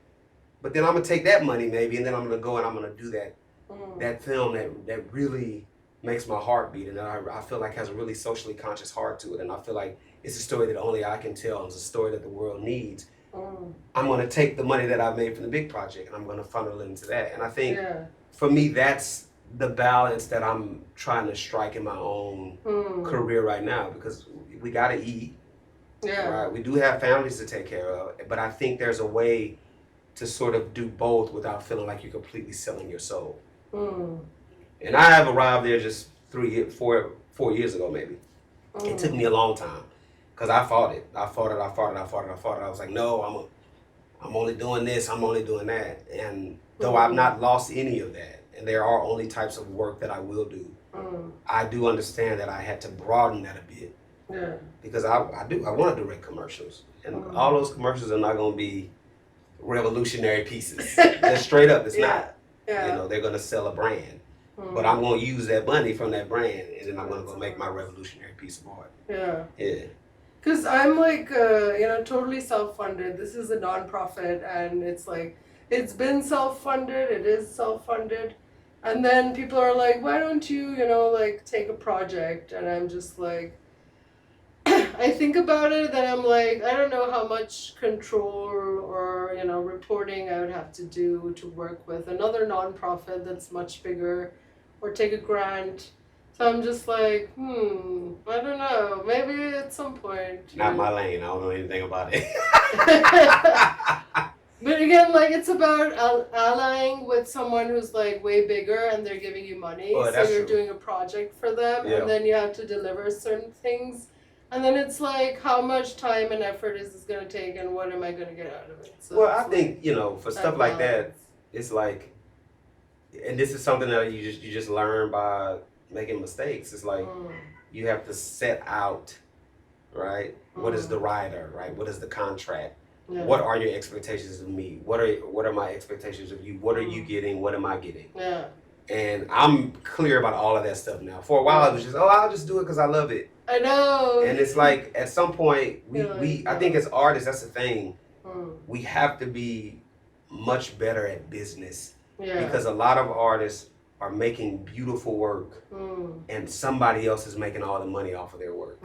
But then I'm gonna take that money maybe, and then I'm gonna go and I'm gonna do that film that really makes my heart beat, and I feel like has a really socially conscious heart to it. And I feel like it's a story that only I can tell. It's a story that the world needs. I'm going to take the money that I've made from the big project and I'm going to funnel it into that. And I think for me, that's the balance that I'm trying to strike in my own career right now, because we got to eat, right? We do have families to take care of, but I think there's a way to sort of do both without feeling like you're completely selling your soul. And I have arrived there just 4 years ago, maybe. It took me a long time. Because I fought it. I fought it. I was like, no, I'm only doing this. I'm only doing that. And though I've not lost any of that, and there are only types of work that I will do, I do understand that I had to broaden that a bit. Yeah. Because I want to direct commercials. And all those commercials are not going to be revolutionary pieces. They're straight up. It's not. Yeah. They're going to sell a brand. But I'm going to use that money from that brand, and then I'm going to go make my revolutionary piece of art. Yeah. Yeah. Because I'm like, totally self-funded. This is a nonprofit, and it's like, it's been self-funded, it is self-funded. And then people are like, why don't you, take a project? And I'm just like, I think about it, then I'm like, I don't know how much control or reporting I would have to do to work with another nonprofit that's much bigger, or take a grant. So I'm just like, I don't know. Maybe at some point. Not my lane. I don't know anything about it. But again, like, it's about allying with someone who's like way bigger and they're giving you money. Oh, so you're doing a project for them, and then you have to deliver certain things. And then it's like, how much time and effort is this going to take, and what am I going to get out of it? So well, I think, for stuff like that, it's like, and this is something that you just learn by making mistakes. It's like you have to set out, right? What is the rider, right? What is the contract? Yeah. What are your expectations of me? What are my expectations of you? What are you getting? What am I getting? Yeah. And I'm clear about all of that stuff now. For a while, it was just, I'll just do it because I love it. I know. And it's like, at some point, I think as artists, that's the thing. We have to be much better at business. Yeah. Because a lot of artists are making beautiful work, and somebody else is making all the money off of their work.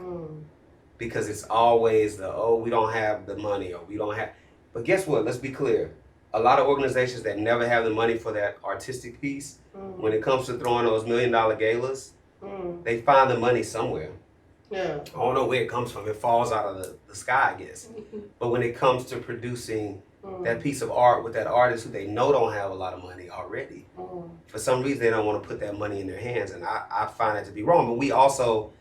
Because it's always we don't have the money, or we don't have. But guess what? Let's be clear. A lot of organizations that never have the money for that artistic piece, when it comes to throwing those $1 million galas, they find the money somewhere. Yeah. I don't know where it comes from. It falls out of the sky, I guess. But when it comes to producing that piece of art with that artist who they know don't have a lot of money already, for some reason they don't want to put that money in their hands, and I find that to be wrong. But we also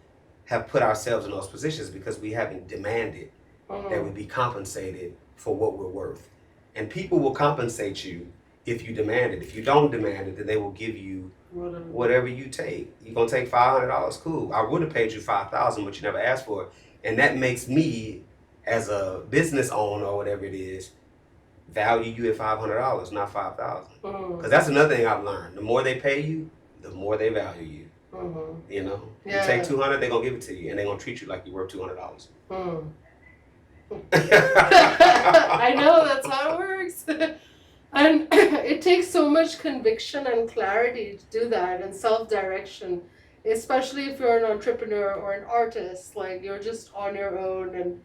have put ourselves in those positions because we haven't demanded that we be compensated for what we're worth. And people will compensate you if you demand it. If you don't demand it, then they will give you whatever you take. You're going to take $500, cool. I would have paid you $5,000, but you never asked for it. And that makes me, as a business owner or whatever it is, value you at $500, not $5,000. Because that's another thing I've learned. The more they pay you, the more they value you. You take $200, they're going to give it to you, and they're going to treat you like you're worth $200. I know that's how it works. And it takes so much conviction and clarity to do that and self-direction, especially if you're an entrepreneur or an artist. Like you're just on your own and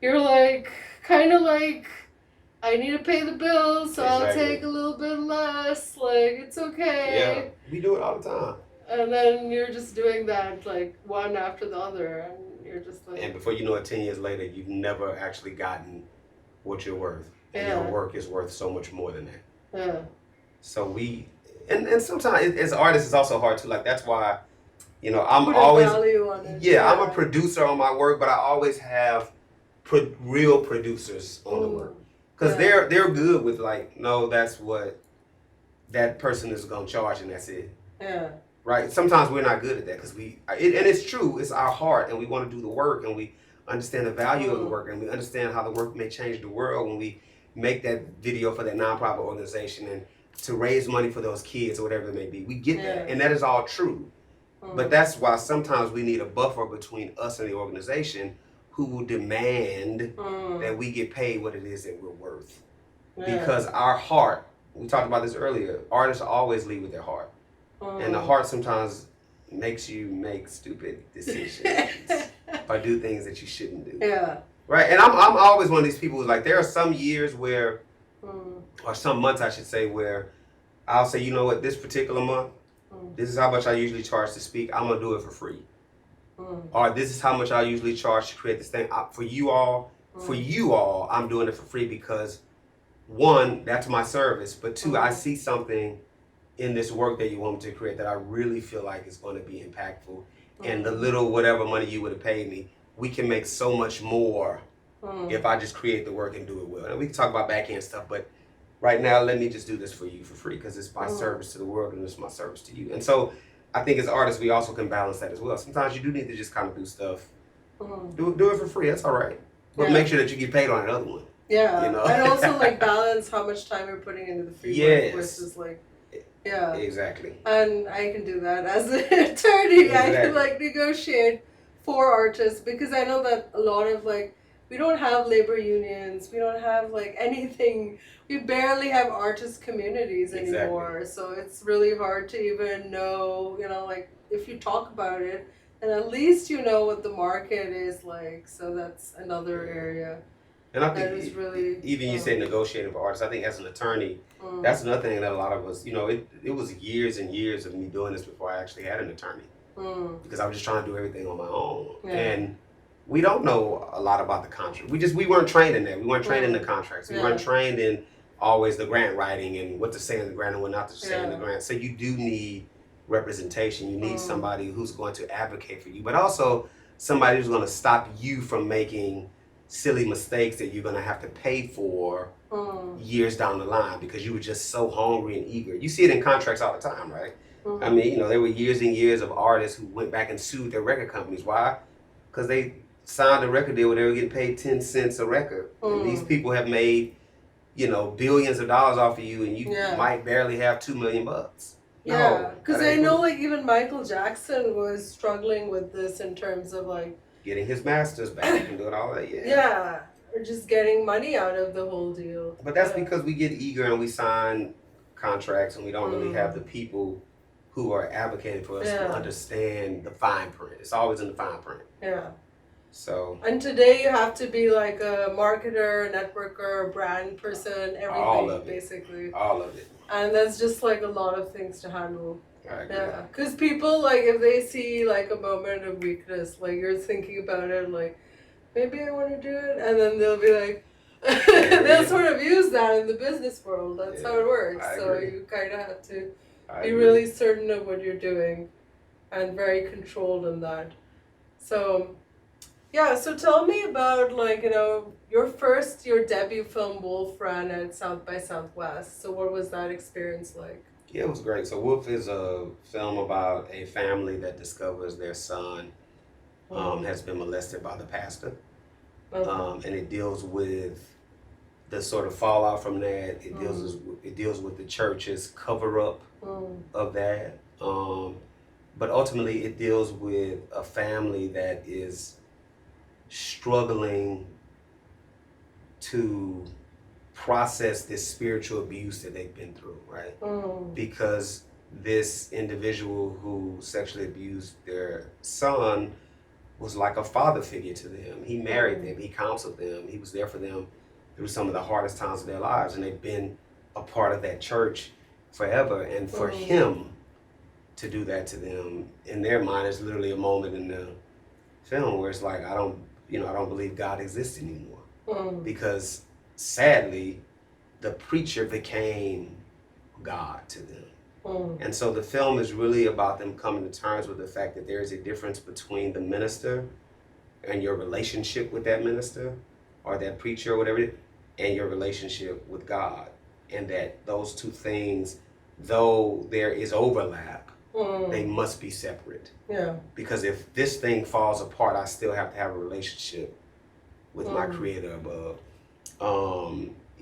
you're like, kind of like, I need to pay the bills, so I'll take a little bit less. Like, it's okay. Yeah, we do it all the time. And then you're just doing that, like, one after the other, and you're just like... And before you know it, 10 years later, you've never actually gotten what you're worth. And your work is worth so much more than that. Yeah. So we... And sometimes, as artists, it's also hard, too. Like, that's why, you know, I'm put always... value on it. Yeah, I'm a producer on my work, but I always have real producers on the work. Because they're good with, like, no, that's what that person is going to charge, and that's it. Yeah. Right? Sometimes we're not good at that because and it's true, it's our heart, and we want to do the work, and we understand the value of the work, and we understand how the work may change the world when we make that video for that nonprofit organization and to raise money for those kids or whatever it may be. We get that, and that is all true. But that's why sometimes we need a buffer between us and the organization who will demand that we get paid what it is that we're worth. Because our heart, we talked about this earlier, artists always lead with their heart. And the heart sometimes makes you make stupid decisions or do things that you shouldn't do. Yeah. Right? And I'm always one of these people who's like, there are some years where, or some months I should say, where I'll say, you know what, this particular month, this is how much I usually charge to speak. I'm going to do it for free. Or this is how much I usually charge to create this thing. For you all, I'm doing it for free because, one, that's my service. But two, I see something in this work that you want me to create that I really feel like is going to be impactful. And the little whatever money you would have paid me, we can make so much more if I just create the work and do it well. And we can talk about back end stuff, but right now, let me just do this for you for free because it's my service to the world and it's my service to you. And so I think as artists, we also can balance that as well. Sometimes you do need to just kind of do stuff. Do it for free. That's all right. But make sure that you get paid on another one. Yeah. You know? And also like balance how much time you're putting into the free work versus like, Exactly. And I can do that as an attorney. I can like negotiate for artists because I know that a lot of like, we don't have labor unions. We don't have like anything. We barely have artist communities anymore. So it's really hard to even know, you know, like if you talk about it, and at least you know what the market is like. So that's another area. And I think is really, even you say negotiating for artists, I think as an attorney, that's another thing that a lot of us, you know, it was years and years of me doing this before I actually had an attorney. Because I was just trying to do everything on my own. And we don't know a lot about the contract. We weren't trained in that. We weren't trained in the contracts. We weren't trained in always the grant writing and what to say in the grant and what not to say in the grant. So you do need representation. You need somebody who's going to advocate for you, but also somebody who's going to stop you from making silly mistakes that you're going to have to pay for years down the line because you were just so hungry and eager. You see it in contracts all the time, right? I mean, you know, there were years and years of artists who went back and sued their record companies. Why? Because they signed a record deal where they were getting paid 10 cents a record. And these people have made, you know, billions of dollars off of you and you might barely have $2 million. Yeah, because I know like even Michael Jackson was struggling with this in terms of like getting his masters back and doing all that. Yeah, or just getting money out of the whole deal. But that's because we get eager and we sign contracts and we don't really have the people who are advocating for us to understand the fine print. It's always in the fine print. Yeah. So. And today you have to be like a marketer, networker, brand person, everything, all of it. Basically. All of it. And that's just like a lot of things to handle. I agree. Yeah, because people like if they see like a moment of weakness, like you're thinking about it, like maybe I want to do it, and then they'll be like, they'll sort of use that in the business world. That's how it works. So you kind of have to be really certain of what you're doing, and very controlled in that. So, yeah. So tell me about like your debut film Wolf ran at South by Southwest. So what was that experience like? Yeah, it was great. So Wolf is a film about a family that discovers their son has been molested by the pastor. And it deals with the sort of fallout from that. It deals with the church's cover-up of that. But ultimately it deals with a family that is struggling to process this spiritual abuse that they've been through, right? Because this individual who sexually abused their son was like a father figure to them. He married them, he counseled them, he was there for them through some of the hardest times of their lives, and they've been a part of that church forever. And for him to do that to them, in their mind, is literally a moment in the film where it's like, I don't believe God exists anymore. Because sadly, the preacher became God to them. And so the film is really about them coming to terms with the fact that there is a difference between the minister and your relationship with that minister or that preacher or whatever it is, and your relationship with God. And that those two things, though there is overlap, they must be separate. Yeah. Because if this thing falls apart, I still have to have a relationship with my creator above.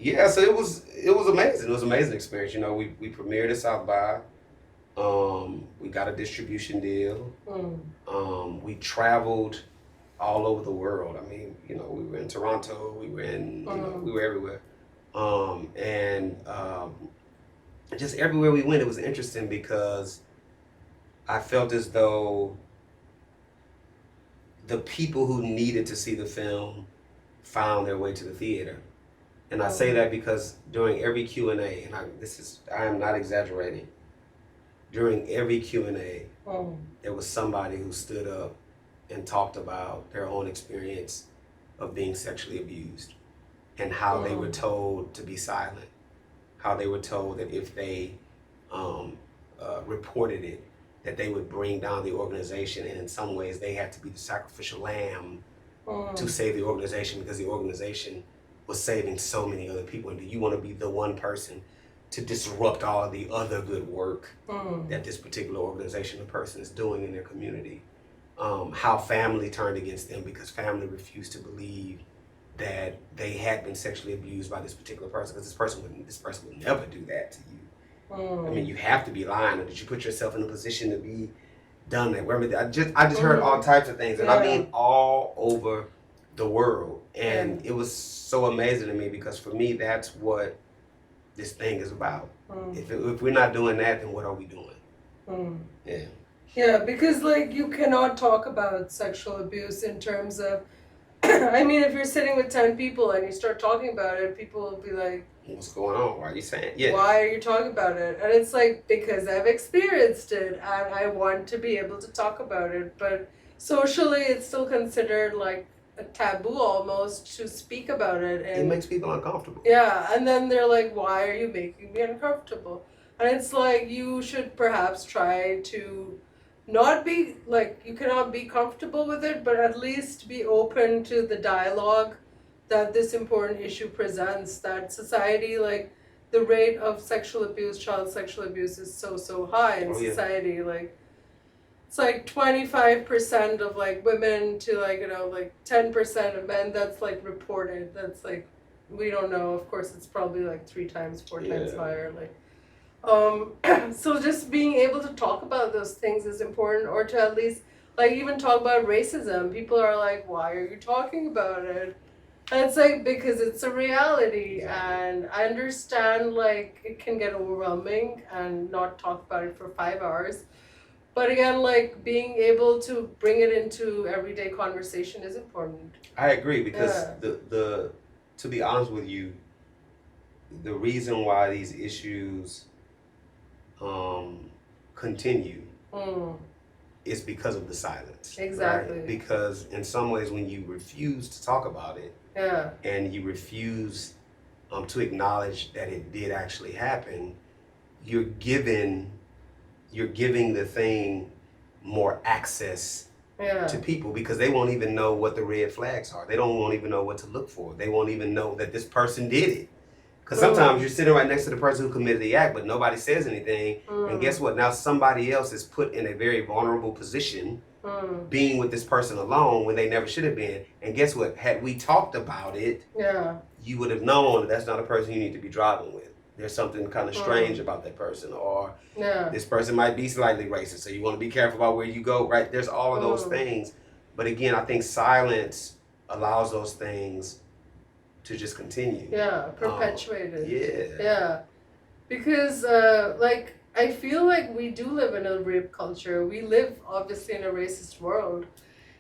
Yeah, so it was amazing. It was an amazing experience. You know, we premiered at South by. We got a distribution deal. We traveled all over the world. I mean, you know, we were in Toronto, we were in, we were everywhere. Just everywhere we went, it was interesting because I felt as though the people who needed to see the film found their way to the theater. And I say that because during every Q&A, and I am not exaggerating, during every Q&A, there was somebody who stood up and talked about their own experience of being sexually abused and how they were told to be silent, how they were told that if they reported it, that they would bring down the organization, and in some ways they had to be the sacrificial lamb to save the organization because the organization was saving so many other people. And do you want to be the one person to disrupt all of the other good work that this particular organization or person is doing in their community? How family turned against them because family refused to believe that they had been sexually abused by this particular person, because this person would never do that to you. I mean, you have to be lying, or did you put yourself in a position to be done that? I just heard all types of things, and I mean all over the world. And it was so amazing to me because for me, that's what this thing is about. If we're not doing that, then what are we doing? Yeah. Yeah, because like you cannot talk about sexual abuse in terms of, I mean, if you're sitting with 10 people and you start talking about it, people will be like, what's going on? Why are you saying? Yeah. Why are you talking about it? And it's like, because I've experienced it and I want to be able to talk about it. But socially, it's still considered like a taboo almost to speak about it. And it makes people uncomfortable. Yeah, and then they're like, why are you making me uncomfortable? And it's like, you should perhaps try to not be, like, you cannot be comfortable with it, but at least be open to the dialogue that this important issue presents, that society, like, the rate of sexual abuse, child sexual abuse is so high in society. Like, it's like 25% of like women to like, 10% of men that's like reported. That's like, we don't know. Of course, it's probably like 4 times higher. Like, so just being able to talk about those things is important, or to at least like even talk about racism. People are like, why are you talking about it? And it's like, because it's a reality, and I understand like it can get overwhelming and not talk about it for 5 hours. But again, like being able to bring it into everyday conversation is important. I agree, because to be honest with you, the reason why these issues continue is because of the silence. Exactly. Right? Because in some ways, when you refuse to talk about it, and you refuse to acknowledge that it did actually happen, you're giving the thing more access to people, because they won't even know what the red flags are. They won't even know what to look for. They won't even know that this person did it. Because sometimes you're sitting right next to the person who committed the act, but nobody says anything. And guess what? Now somebody else is put in a very vulnerable position, being with this person alone when they never should have been. And guess what? Had we talked about it, you would have known that that's not a person you need to be driving with. There's something kind of strange about that person, or this person might be slightly racist, so you want to be careful about where you go, right? There's all of those things. But again, I think silence allows those things to just continue. Yeah, perpetuated. Yeah. Yeah. Because, like, I feel like we do live in a rape culture. We live, obviously, in a racist world.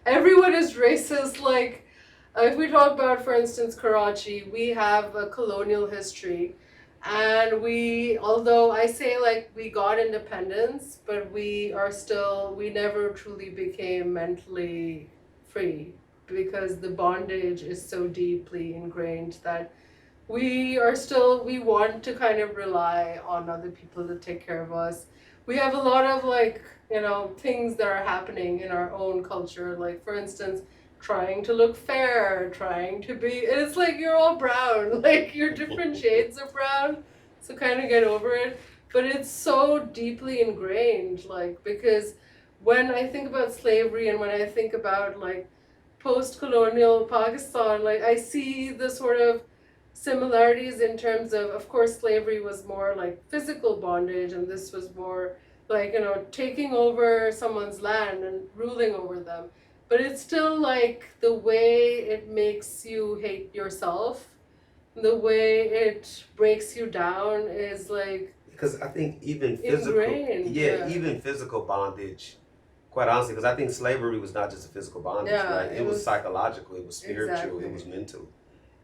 Everyone is racist. Like, if we talk about, for instance, Karachi, we have a colonial history. And we, although I say like we got independence, but we are still, we never truly became mentally free because the bondage is so deeply ingrained that we are still, we want to kind of rely on other people to take care of us. We have a lot of like, you know, things that are happening in our own culture, like for instance, trying to look fair, trying to be, and it's like you're all brown, like you're different shades of brown, so kind of get over it. But it's so deeply ingrained, like, because when I think about slavery and when I think about like post-colonial Pakistan, like I see the sort of similarities in terms of course, slavery was more like physical bondage, and this was more like, you know, taking over someone's land and ruling over them. But it's still like the way it makes you hate yourself, the way it breaks you down is like Because I think even physical, ingrained. even physical bondage, quite honestly, because I think slavery was not just a physical bondage, Yeah, right? It was psychological, it was spiritual, Exactly. it was mental.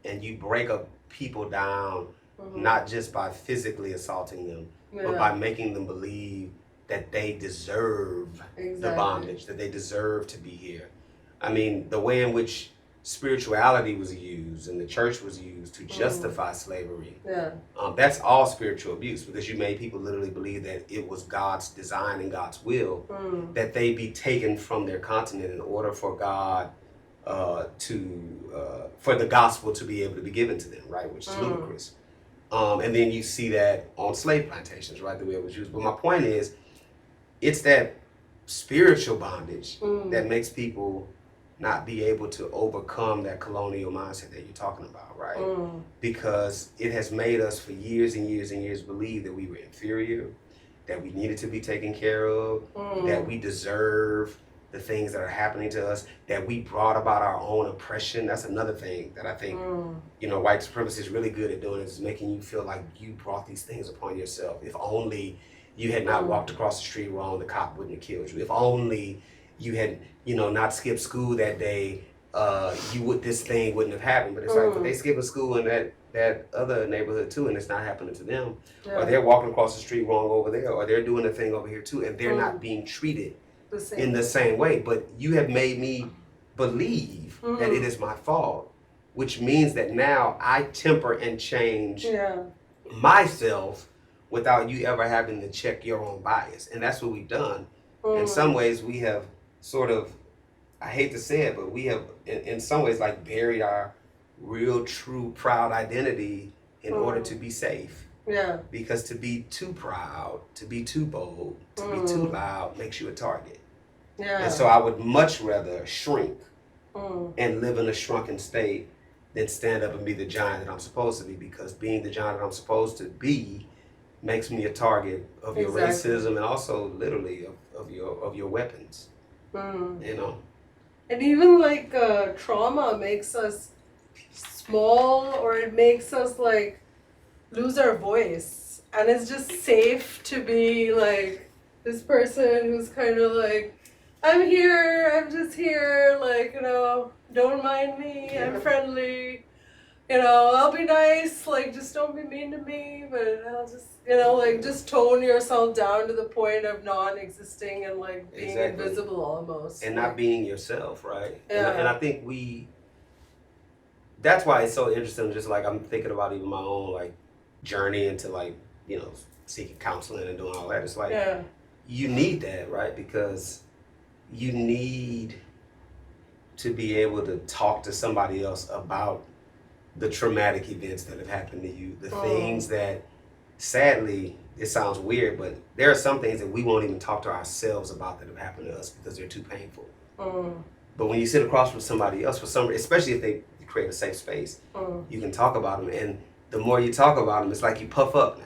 And you break up people down, Mhm. not just by physically assaulting them, but by making them believe that they deserve the bondage, that they deserve to be here. I mean, the way in which spirituality was used and the church was used to justify slavery, Yeah. that's all spiritual abuse, because you made people literally believe that it was God's design and God's will that they be taken from their continent in order for God for the gospel to be able to be given to them, right? Which is ludicrous. And then you see that on slave plantations, right? The way it was used. But my point is, it's that spiritual bondage that makes people not be able to overcome that colonial mindset that you're talking about, right? Because it has made us for years and years and years believe that we were inferior, that we needed to be taken care of, that we deserve the things that are happening to us, that we brought about our own oppression. That's another thing that I think, you know, white supremacy is really good at doing, is making you feel like you brought these things upon yourself. If only you had not walked across the street wrong, the cop wouldn't have killed you. If only you had, you know, not skipped school that day, this thing wouldn't have happened. But it's like, but they skip a school in that other neighborhood too, and it's not happening to them. Or they're walking across the street wrong over there, or they're doing a thing over here too, and they're not being treated in the same way. But you have made me believe that it is my fault, which means that now I temper and change myself without you ever having to check your own bias. And that's what we've done. In some ways, we have sort of, I hate to say it, but we have in some ways like buried our real, true, proud identity in order to be safe. Yeah. Because to be too proud, to be too bold, to be too loud makes you a target. Yeah. And so I would much rather shrink and live in a shrunken state than stand up and be the giant that I'm supposed to be, because being the giant that I'm supposed to be makes me a target of your racism and also literally of your weapons. You know? And even like trauma makes us small, or it makes us like lose our voice. And it's just safe to be like this person who's kind of like, I'm here, I'm just here, like, you know, don't mind me, I'm friendly, you know, I'll be nice, like, just don't be mean to me, but I'll just, you know, like, just tone yourself down to the point of non-existing and, like, being invisible almost. And not being yourself, right? Yeah. And I think that's why it's so interesting, just like I'm thinking about even my own, like, journey into, like, you know, seeking counseling and doing all that. It's like, you need that, right? Because you need to be able to talk to somebody else about the traumatic events that have happened to you, the things that, sadly, it sounds weird, but there are some things that we won't even talk to ourselves about that have happened to us because they're too painful. But when you sit across from somebody else, especially if they create a safe space, you can talk about them, and the more you talk about them, it's like you puff up now.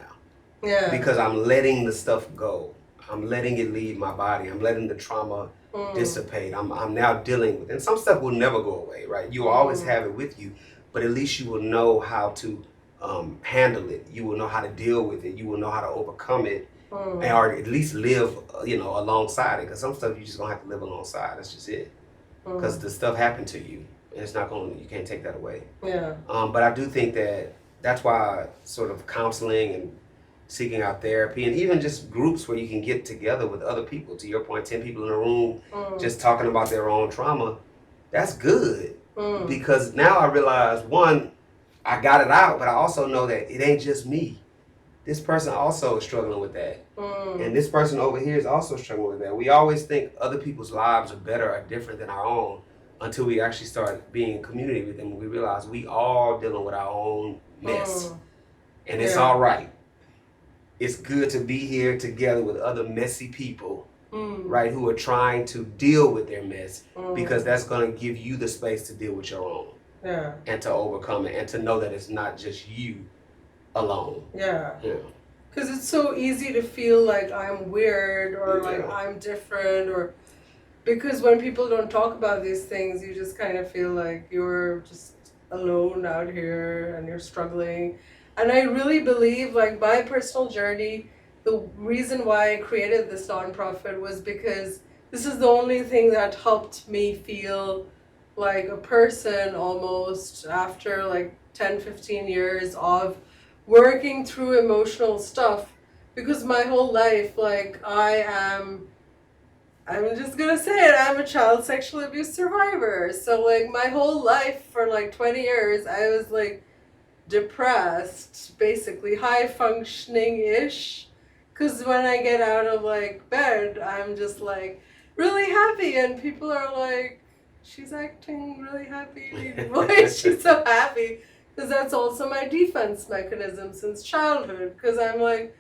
Yeah. Because I'm letting the stuff go. I'm letting it leave my body. I'm letting the trauma dissipate. I'm now dealing with it. And some stuff will never go away, right? You will always have it with you, but at least you will know how to handle it. You will know how to deal with it. You will know how to overcome it, or at least live, alongside it. Because some stuff you just gonna have to live alongside. That's just it. Because the stuff happened to you, and it's not going. You can't take that away. Yeah. But I do think that's why sort of counseling and seeking out therapy, and even just groups where you can get together with other people. To your point, 10 people in a room, just talking about their own trauma. That's good, because now I realize, one, I got it out, but I also know that it ain't just me. This person also is struggling with that. And this person over here is also struggling with that. We always think other people's lives are better or different than our own until we actually start being in community with them. We realize we all dealing with our own mess. And it's all right. It's good to be here together with other messy people, right, who are trying to deal with their mess, because that's going to give you the space to deal with your own. Yeah. And to overcome it, and to know that it's not just you alone. Yeah. Because it's so easy to feel like I'm weird, or like I'm different, or because when people don't talk about these things, you just kind of feel like you're just alone out here and you're struggling. And I really believe, like, my personal journey, the reason why I created this nonprofit was because this is the only thing that helped me feel like a person almost after like 10, 15 years of working through emotional stuff. Because my whole life, like, I'm just gonna say it, I'm a child sexual abuse survivor. So like my whole life for like 20 years, I was like depressed, basically high functioning-ish. Because when I get out of like bed, I'm just like really happy, and people are like, she's acting really happy. Why is she so happy? Because that's also my defense mechanism since childhood. Because I'm like,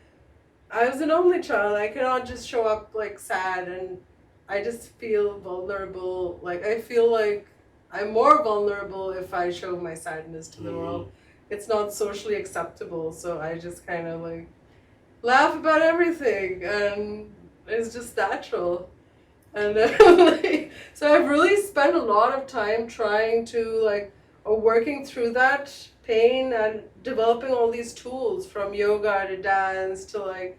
I was an only child. I cannot just show up like sad, and I just feel vulnerable. Like I feel like I'm more vulnerable if I show my sadness to the world. It's not socially acceptable, so I just kind of like laugh about everything, and it's just natural. And like, so I've really spent a lot of time trying to like, or working through that pain and developing all these tools, from yoga to dance to like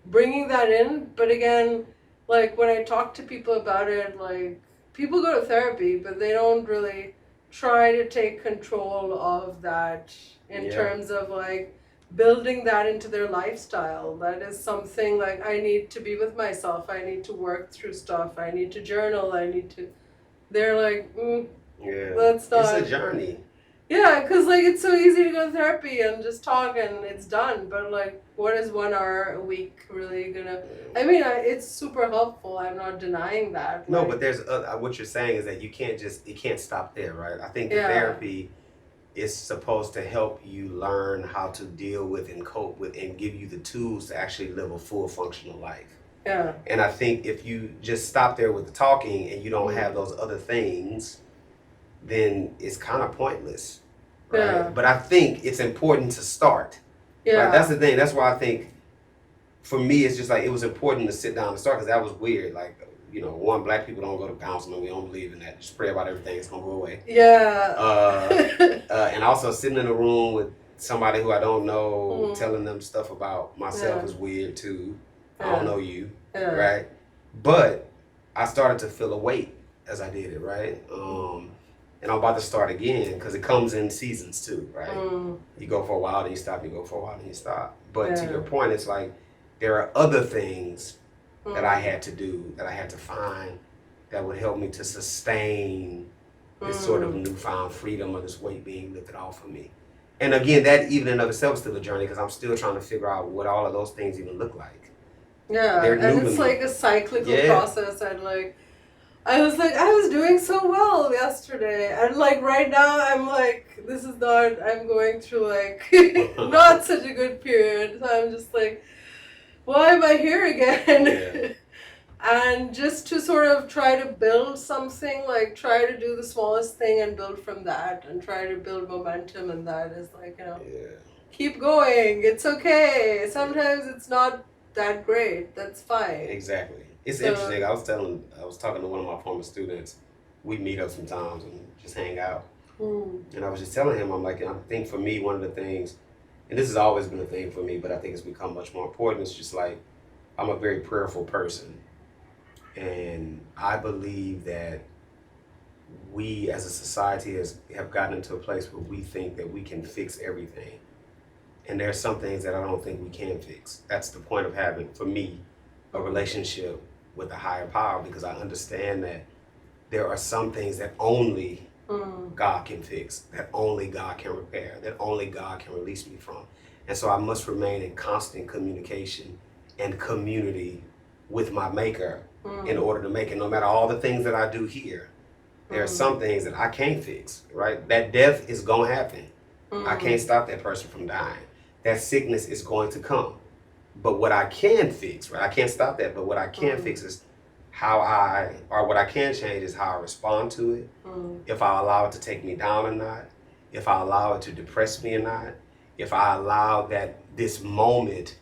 bringing that in. But again, like when I talk to people about it, like people go to therapy, but they don't really try to take control of that in terms of like building that into their lifestyle. That is something like, I need to be with myself, I need to work through stuff, I need to journal, they're like, that's not, it's a journey. Yeah, because like it's so easy to go to therapy and just talk and it's done, but like what is 1 hour a week really gonna, I mean, it's super helpful, I'm not denying that. No, like, but there's what you're saying is that it can't stop there, right? I think the therapy is supposed to help you learn how to deal with and cope with and give you the tools to actually live a full functional life. Yeah. And I think if you just stop there with the talking and you don't have those other things, then it's kind of pointless, right? Yeah. But I think it's important to start. Yeah. Right? That's the thing. That's why I think, for me, it's just like it was important to sit down and start, because that was weird. Like, one, Black people don't go to counseling. We don't believe in that. Just pray about everything. It's gonna go away. Yeah. And also sitting in a room with somebody who I don't know, telling them stuff about myself is weird too. I don't know you, right? But I started to feel a weight as I did it, right? And I'm about to start again, because it comes in seasons too, right? You go for a while, then you stop. You go for a while, then you stop. But to your point, it's like there are other things that I had to do, that I had to find, that would help me to sustain this sort of newfound freedom, or this weight being lifted off of me. And again, that even in of itself is still a journey, because I'm still trying to figure out what all of those things even look like. Yeah, They're and new it's to like me. a cyclical process, and like I was doing so well yesterday, and like right now I'm like, this is not, I'm going through like not such a good period, so I'm just like, why am I here again? And just to sort of try to build something, like try to do the smallest thing and build from that, and try to build momentum, and that is like, keep going, it's okay, sometimes it's not that great, that's fine. Exactly. It's interesting. I was talking to one of my former students. We meet up sometimes and just hang out. And I was just telling him, I'm like, I think for me, one of the things, and this has always been a thing for me, but I think it's become much more important. It's just like, I'm a very prayerful person. And I believe that we as a society have gotten into a place where we think that we can fix everything. And there are some things that I don't think we can fix. That's the point of having, for me, a relationship with a higher power, because I understand that there are some things that only God can fix, that only God can repair, that only God can release me from. And so I must remain in constant communication and community with my maker in order to make it. No matter all the things that I do here, there are some things that I can't fix, right? That death is going to happen. I can't stop that person from dying. That sickness is going to come. But what I can fix, right? I can't stop that, but what I can fix is what I can change is how I respond to it. If I allow it to take me down or not, if I allow it to depress me or not, if I allow this moment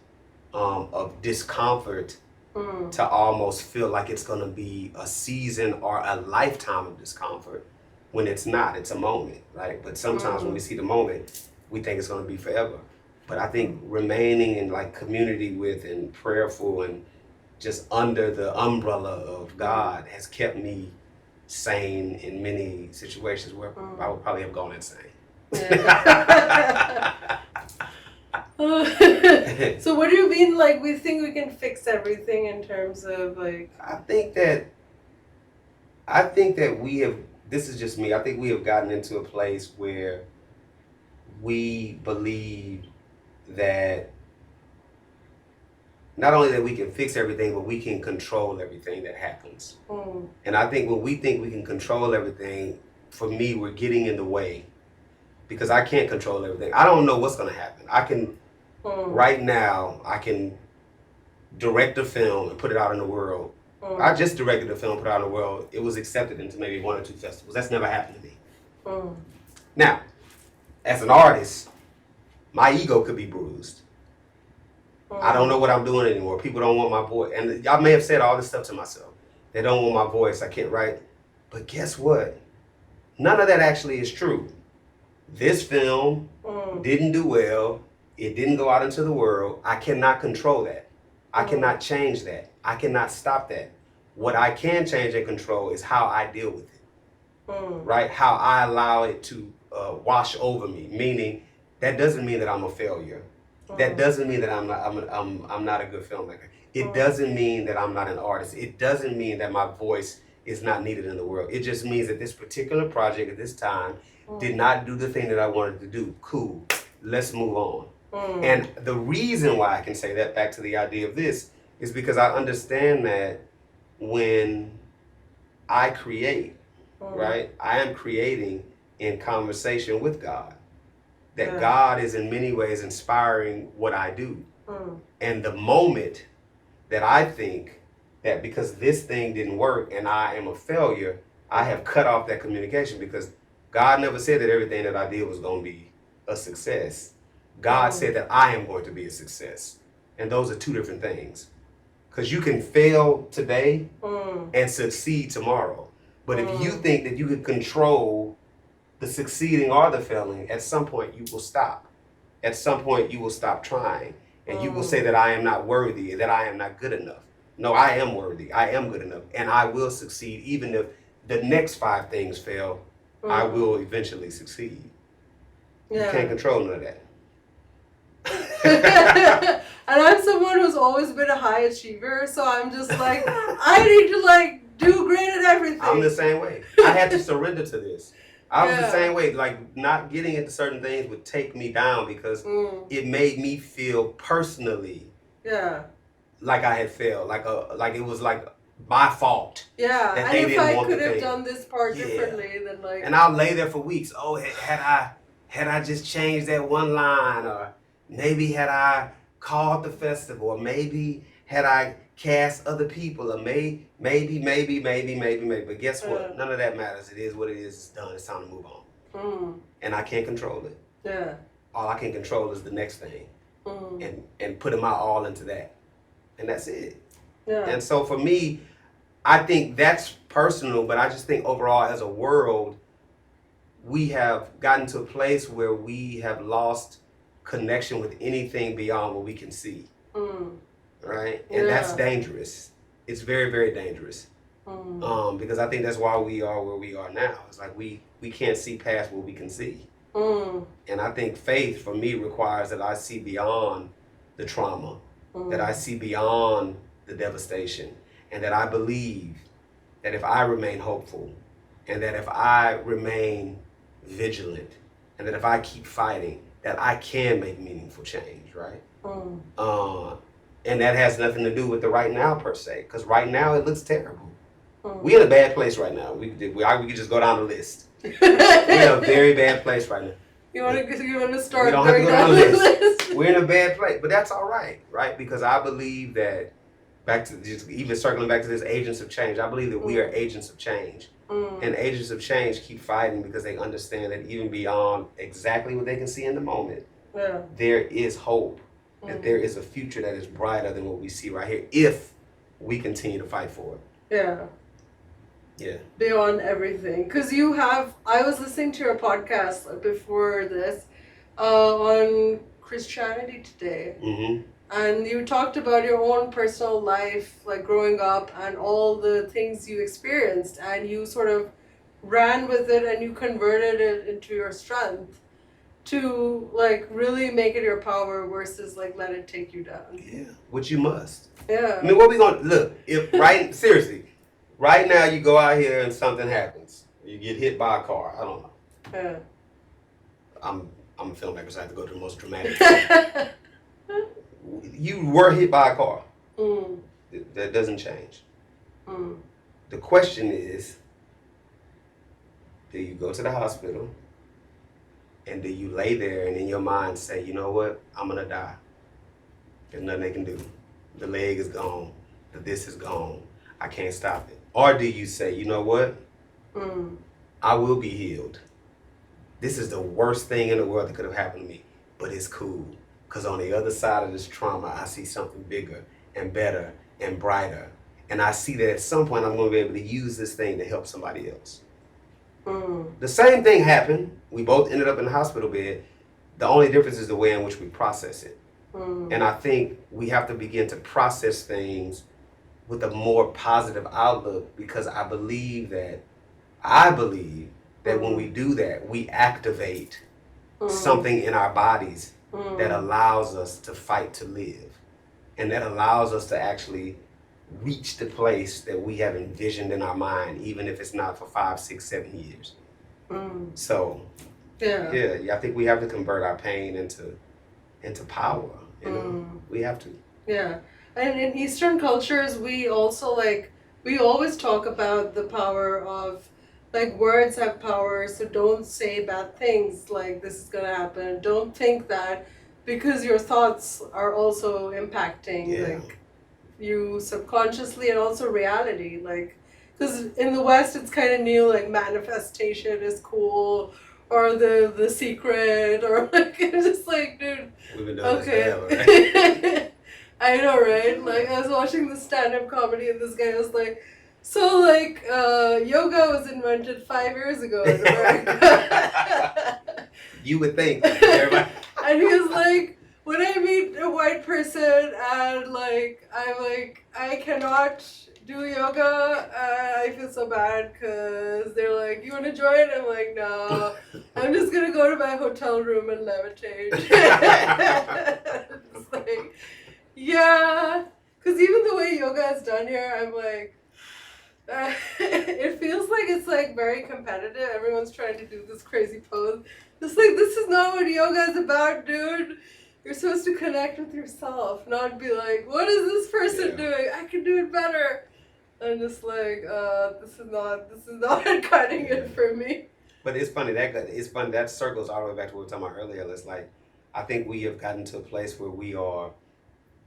of discomfort to almost feel like it's going to be a season or a lifetime of discomfort, when it's not. It's a moment, right? But sometimes when we see the moment, we think it's going to be forever. But I think remaining in like community with and prayerful and just under the umbrella of God has kept me sane in many situations where I would probably have gone insane. Yeah. So what do you mean, like, we think we can fix everything in terms of like? I think that we have, this is just me, I think we have gotten into a place where we believe that not only that we can fix everything, but we can control everything that happens. And I think when we think we can control everything, for me, we're getting in the way, because I can't control everything. I don't know what's going to happen. I can, right now, I can direct a film and put it out in the world. I just directed a film, put it out in the world. It was accepted into maybe 1 or 2 festivals. That's never happened to me. Now, as an artist, my ego could be bruised. I don't know what I'm doing anymore. People don't want my voice. And I may have said all this stuff to myself. They don't want my voice. I can't write. But guess what? None of that actually is true. This film didn't do well. It didn't go out into the world. I cannot control that. I cannot change that. I cannot stop that. What I can change and control is how I deal with it. Right? How I allow it to wash over me. Meaning, that doesn't mean that I'm a failure. That doesn't mean that I'm not a good filmmaker. It doesn't mean that I'm not an artist. It doesn't mean that my voice is not needed in the world. It just means that this particular project at this time did not do the thing that I wanted to do. Cool. Let's move on. And the reason why I can say that, back to the idea of this, is because I understand that when I create, right, I am creating in conversation with God. That God is in many ways inspiring what I do. And the moment that I think that because this thing didn't work and I am a failure, I have cut off that communication, because God never said that everything that I did was going to be a success. God said that I am going to be a success. And those are two different things. Because you can fail today and succeed tomorrow. But if you think that you can control the succeeding or the failing, at some point you will stop. At some point you will stop trying. And you will say that I am not worthy, that I am not good enough. No, I am worthy. I am good enough. And I will succeed. Even if the next 5 things fail, I will eventually succeed. You can't control none of that. And I'm someone who's always been a high achiever, so I'm just like, I need to like do great at everything. I'm the same way. I had to surrender to this. I was the same way. Like, not getting into certain things would take me down, because it made me feel personally like I had failed, like it was like my fault. Yeah, that and they if didn't I want could the have thing. done this part differently, then like. And I'll lay there for weeks. Oh, had I just changed that one line, or maybe had I called the festival, or maybe had I cast other people, or maybe. But guess what? None of that matters. It is what it is. It's done. It's time to move on. And I can't control it. Yeah. All I can control is the next thing, and putting my all into that, and that's it. Yeah. And so for me, I think that's personal, but I just think overall as a world, we have gotten to a place where we have lost connection with anything beyond what we can see. Right? And that's dangerous. It's very, very dangerous. Because I think that's why we are where we are now. It's like we can't see past what we can see. And I think faith for me requires that I see beyond the trauma, that I see beyond the devastation, and that I believe that if I remain hopeful, and that if I remain vigilant, and that if I keep fighting, that I can make meaningful change, right? And that has nothing to do with the right now per se, because right now it looks terrible. We're in a bad place right now. We could just go down the list. We're in a very bad place right now. You want to start? We don't have to go down the list. We're in a bad place, but that's all right, right? Because I believe that, back to just even circling back to this agents of change, I believe that we are agents of change. And agents of change keep fighting because they understand that even beyond exactly what they can see in the moment, there is hope, that there is a future that is brighter than what we see right here if we continue to fight for it. Yeah. Beyond everything. Because I was listening to your podcast before this on Christianity Today. And you talked about your own personal life, like growing up and all the things you experienced, and you sort of ran with it and you converted it into your strength to like really make it your power versus like let it take you down. Yeah, which you must. Yeah. I mean, what we gonna look if seriously, right now you go out here and something happens, you get hit by a car. I don't know. Yeah. I'm a filmmaker, so I have to go to the most dramatic. You were hit by a car. That doesn't change. The question is, do you go to the hospital and do you lay there and in your mind say, you know what, I'm gonna die. There's nothing they can do. The leg is gone. This is gone. I can't stop it. Or do you say, you know what, I will be healed. This is the worst thing in the world that could have happened to me, but it's cool. Because on the other side of this trauma, I see something bigger and better and brighter. And I see that at some point I'm going to be able to use this thing to help somebody else. The same thing happened. We both ended up in the hospital bed. The only difference is the way in which we process it. And I think we have to begin to process things with a more positive outlook, because I believe that when we do that, we activate something in our bodies that allows us to fight to live, and that allows us to actually reach the place that we have envisioned in our mind, even if it's not for 5, 6, 7 years. So I think we have to convert our pain into power. You know, we have to. Yeah, and in Eastern cultures, we also we always talk about the power of like words have power, so don't say bad things like this is gonna happen. Don't think that, because your thoughts are also impacting like you subconsciously and also reality. Like, because in the West it's kind of new, like manifestation is cool, or the secret, or like it's just like, dude. We've been doing this forever, right? I know, right? Like I was watching the stand-up comedy and this guy was like, so like yoga was invented 5 years ago in America. You would think, everybody. And he was like, when I meet a white person and like I'm like, I cannot do yoga, I feel so bad because they're like, you want to join? I'm like, no, I'm just gonna go to my hotel room and levitate. It's like, yeah, because even the way yoga is done here, I'm like, it feels like it's like very competitive. Everyone's trying to do this crazy pose. It's like, this is not what yoga is about, dude. You're supposed to connect with yourself, not be like, what is this person doing? I can do it better. I'm just like, this is not cutting it for me. But it's funny that circles all the way back to what we were talking about earlier. It's like, I think we have gotten to a place where we are,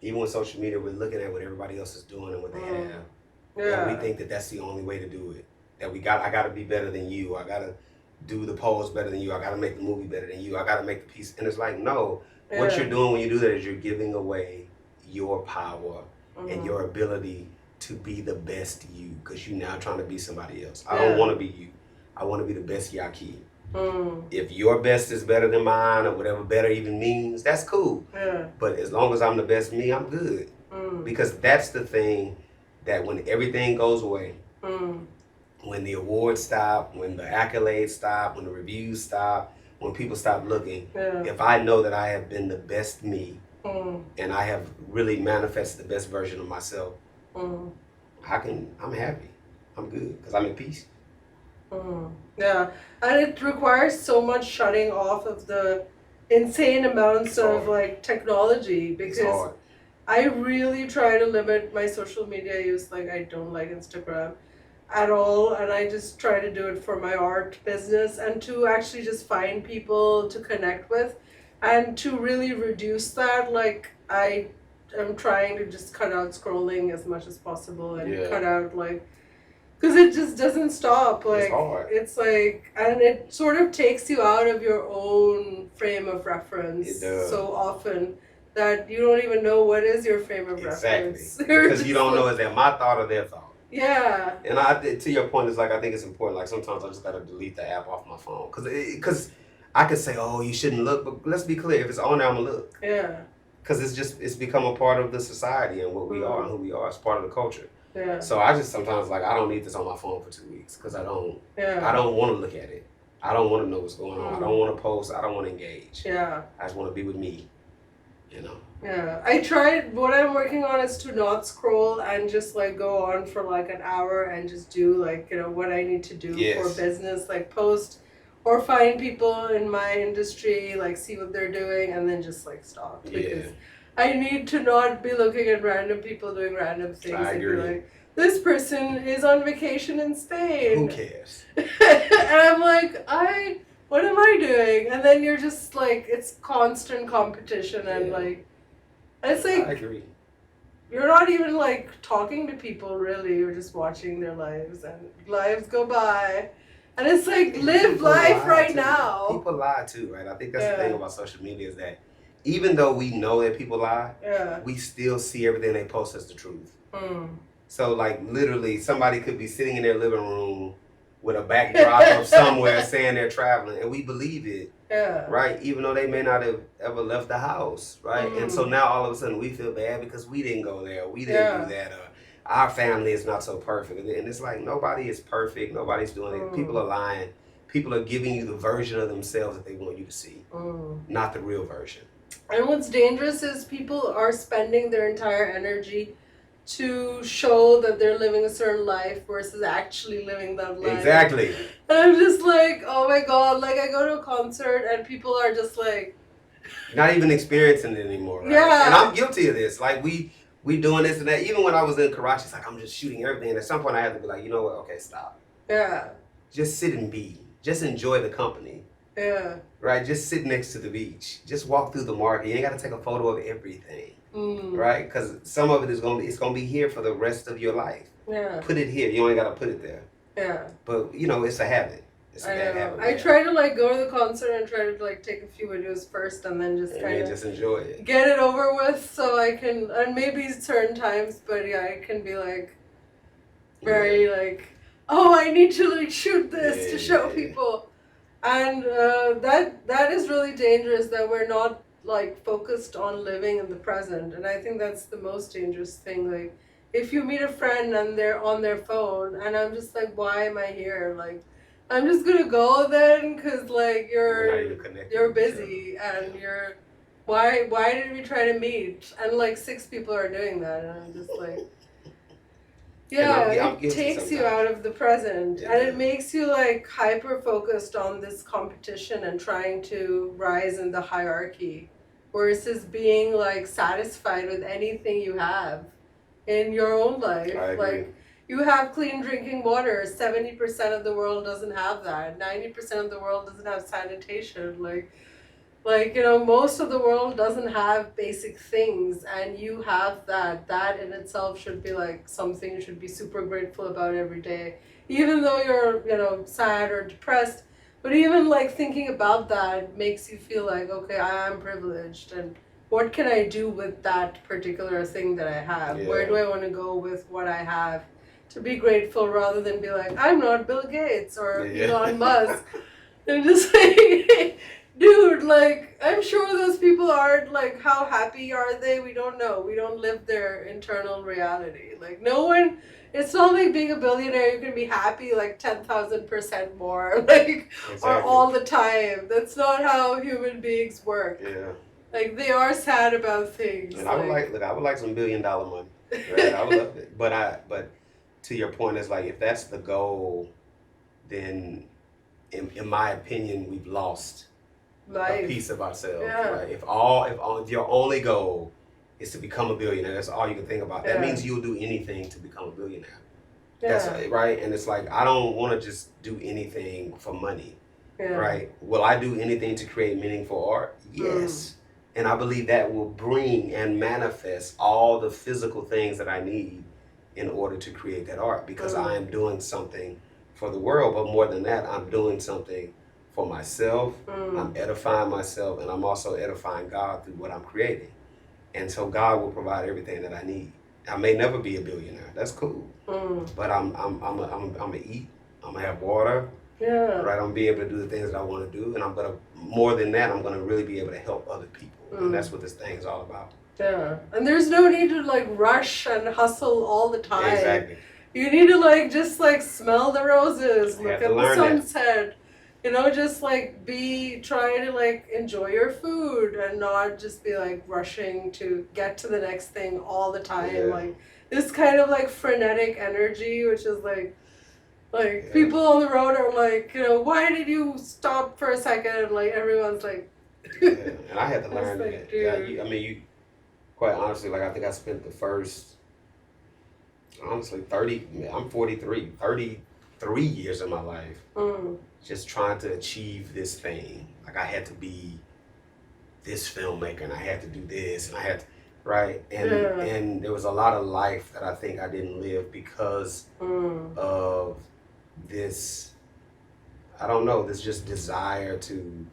even with social media, we're looking at what everybody else is doing and what they have. Yeah. And we think that that's the only way to do it. That I gotta be better than you. I gotta do the pose better than you. I gotta make the movie better than you. I gotta make the piece. And it's like, no. Yeah. What you're doing when you do that is you're giving away your power and your ability to be the best you, because you're now trying to be somebody else. I don't want to be you. I want to be the best Yake. If your best is better than mine or whatever better even means, that's cool. Yeah. But as long as I'm the best me, I'm good. Because that's the thing that when everything goes away, when the awards stop, when the accolades stop, when the reviews stop, when people stop looking, if I know that I have been the best me and I have really manifested the best version of myself, I'm happy. I'm good because I'm in peace. Yeah, and it requires so much shutting off of the insane amounts of like technology, because I really try to limit my social media use. Like, I don't like Instagram at all, and I just try to do it for my art business and to actually just find people to connect with, and to really reduce that. Like, I am trying to just cut out scrolling as much as possible and cut out like, because it just doesn't stop. Like, it's like, and it sort of takes you out of your own frame of reference so often that you don't even know what is your frame of reference. Because you don't know, is that my thought or their thought? Yeah. And to your point, it's like, I think it's important. Like, sometimes I just gotta delete the app off my phone because I could say, oh, you shouldn't look, but let's be clear, if it's on there, I'm gonna look. Yeah. Because it's become a part of the society and what we are and who we are. It's part of the culture. Yeah. So I just sometimes like, I don't need this on my phone for 2 weeks because I don't want to look at it. I don't want to know what's going on. I don't want to post. I don't want to engage. Yeah. I just want to be with me, you know. Yeah. I tried, what I'm working on is to not scroll and just like go on for like an hour and just do like, you know, what I need to do for business, like post or find people in my industry, like see what they're doing and then just like stop. Because I need to not be looking at random people doing random things. I agree. Be like, this person is on vacation in Spain. Who cares? And I'm like, what am I doing? And then you're just like, it's constant competition and like, it's like, I agree. You're not even like talking to people really. You're just watching their lives and lives go by. And it's like, live life right now. People lie too, right? I think that's the thing about social media is that even though we know that people lie, we still see everything they post as the truth. So like literally somebody could be sitting in their living room with a backdrop of somewhere saying they're traveling and we believe it, right? Even though they may not have ever left the house, right? And so now all of a sudden we feel bad because we didn't go there, we didn't do that, or our family is not so perfect. And it's like, nobody is perfect, nobody's doing it. People are lying. People are giving you the version of themselves that they want you to see, not the real version. And what's dangerous is people are spending their entire energy to show that they're living a certain life versus actually living that life. Exactly. And I'm just like, oh my God, like I go to a concert and people are just like... Not even experiencing it anymore, right? Yeah. And I'm guilty of this. Like we doing this and that. Even when I was in Karachi, it's like I'm just shooting everything. And at some point I have to be like, you know what, okay, stop. Yeah. Just sit and be. Just enjoy the company. Yeah. Right? Just sit next to the beach. Just walk through the market. You ain't got to take a photo of everything. Right? Because some of it is going to be here for the rest of your life. Yeah. Put it here. You only got to put it there. Yeah. But, you know, it's a habit. It's a bad habit. I try to, like, go to the concert and try to, like, take a few videos first and then just kind of... just enjoy it. Get it over with so I can... And maybe certain times, but, yeah, I can be, like, very, like... Oh, I need to like shoot this to show people, and that is really dangerous. That we're not like focused on living in the present, and I think that's the most dangerous thing. Like, if you meet a friend and they're on their phone, and I'm just like, why am I here? Like, I'm just gonna go then, cause like you're busy and you're why did we try to meet? And like 6 people are doing that, and I'm just like. Yeah, it takes you out of the present, and it makes you like hyper focused on this competition and trying to rise in the hierarchy versus being like satisfied with anything you have in your own life. Like, you have clean drinking water. 70% of the world doesn't have that. 90% of the world doesn't have sanitation. Like, you know, most of the world doesn't have basic things, and you have that. That in itself should be like something you should be super grateful about every day, even though you're, you know, sad or depressed. But even like thinking about that makes you feel like, okay, I am privileged, and what can I do with that particular thing that I have? Yeah. Where do I want to go with what I have to be grateful, rather than be like, I'm not Bill Gates or Elon Musk. I'm just like, dude, like, I'm sure those people aren't, like, how happy are they? We don't know. We don't live their internal reality. Like, no one, it's not like being a billionaire, you can be happy, like, 10,000% more, like, or all the time. That's not how human beings work. Yeah. Like, they are sad about things. And I would like some $1 billion money. Right? I would love it. But to your point, it's like, if that's the goal, then in my opinion, we've lost a piece of ourselves. Yeah. Right? If your only goal is to become a billionaire, that's all you can think about. That means you'll do anything to become a billionaire. Yeah. That's right. And it's like, I don't want to just do anything for money. Yeah. Right? Will I do anything to create meaningful art? Yes. And I believe that will bring and manifest all the physical things that I need in order to create that art, because I am doing something for the world. But more than that, I'm doing something for myself. I'm edifying myself, and I'm also edifying God through what I'm creating. And so God will provide everything that I need. I may never be a billionaire. That's cool. But I'm gonna eat. I'm gonna have water. Yeah. Right, I'm gonna be able to do the things that I want to do, and I'm gonna, more than that, I'm gonna really be able to help other people, and that's what this thing is all about. Yeah, and there's no need to like rush and hustle all the time. Exactly. You need to like just like smell the roses, look at the sunset, you know, just like try to like enjoy your food and not just be like rushing to get to the next thing all the time. Yeah. Like this kind of like frenetic energy, which is like people on the road are like, you know, why did you stop for a second? And like everyone's like, yeah. And I had to learn like, that. Yeah, you quite honestly, like I think I spent the first, honestly, I'm 43, 33 years of my life just trying to achieve this thing. Like I had to be this filmmaker, and I had to do this, and I had to, right? And there was a lot of life that I think I didn't live because of this, I don't know, this just desire to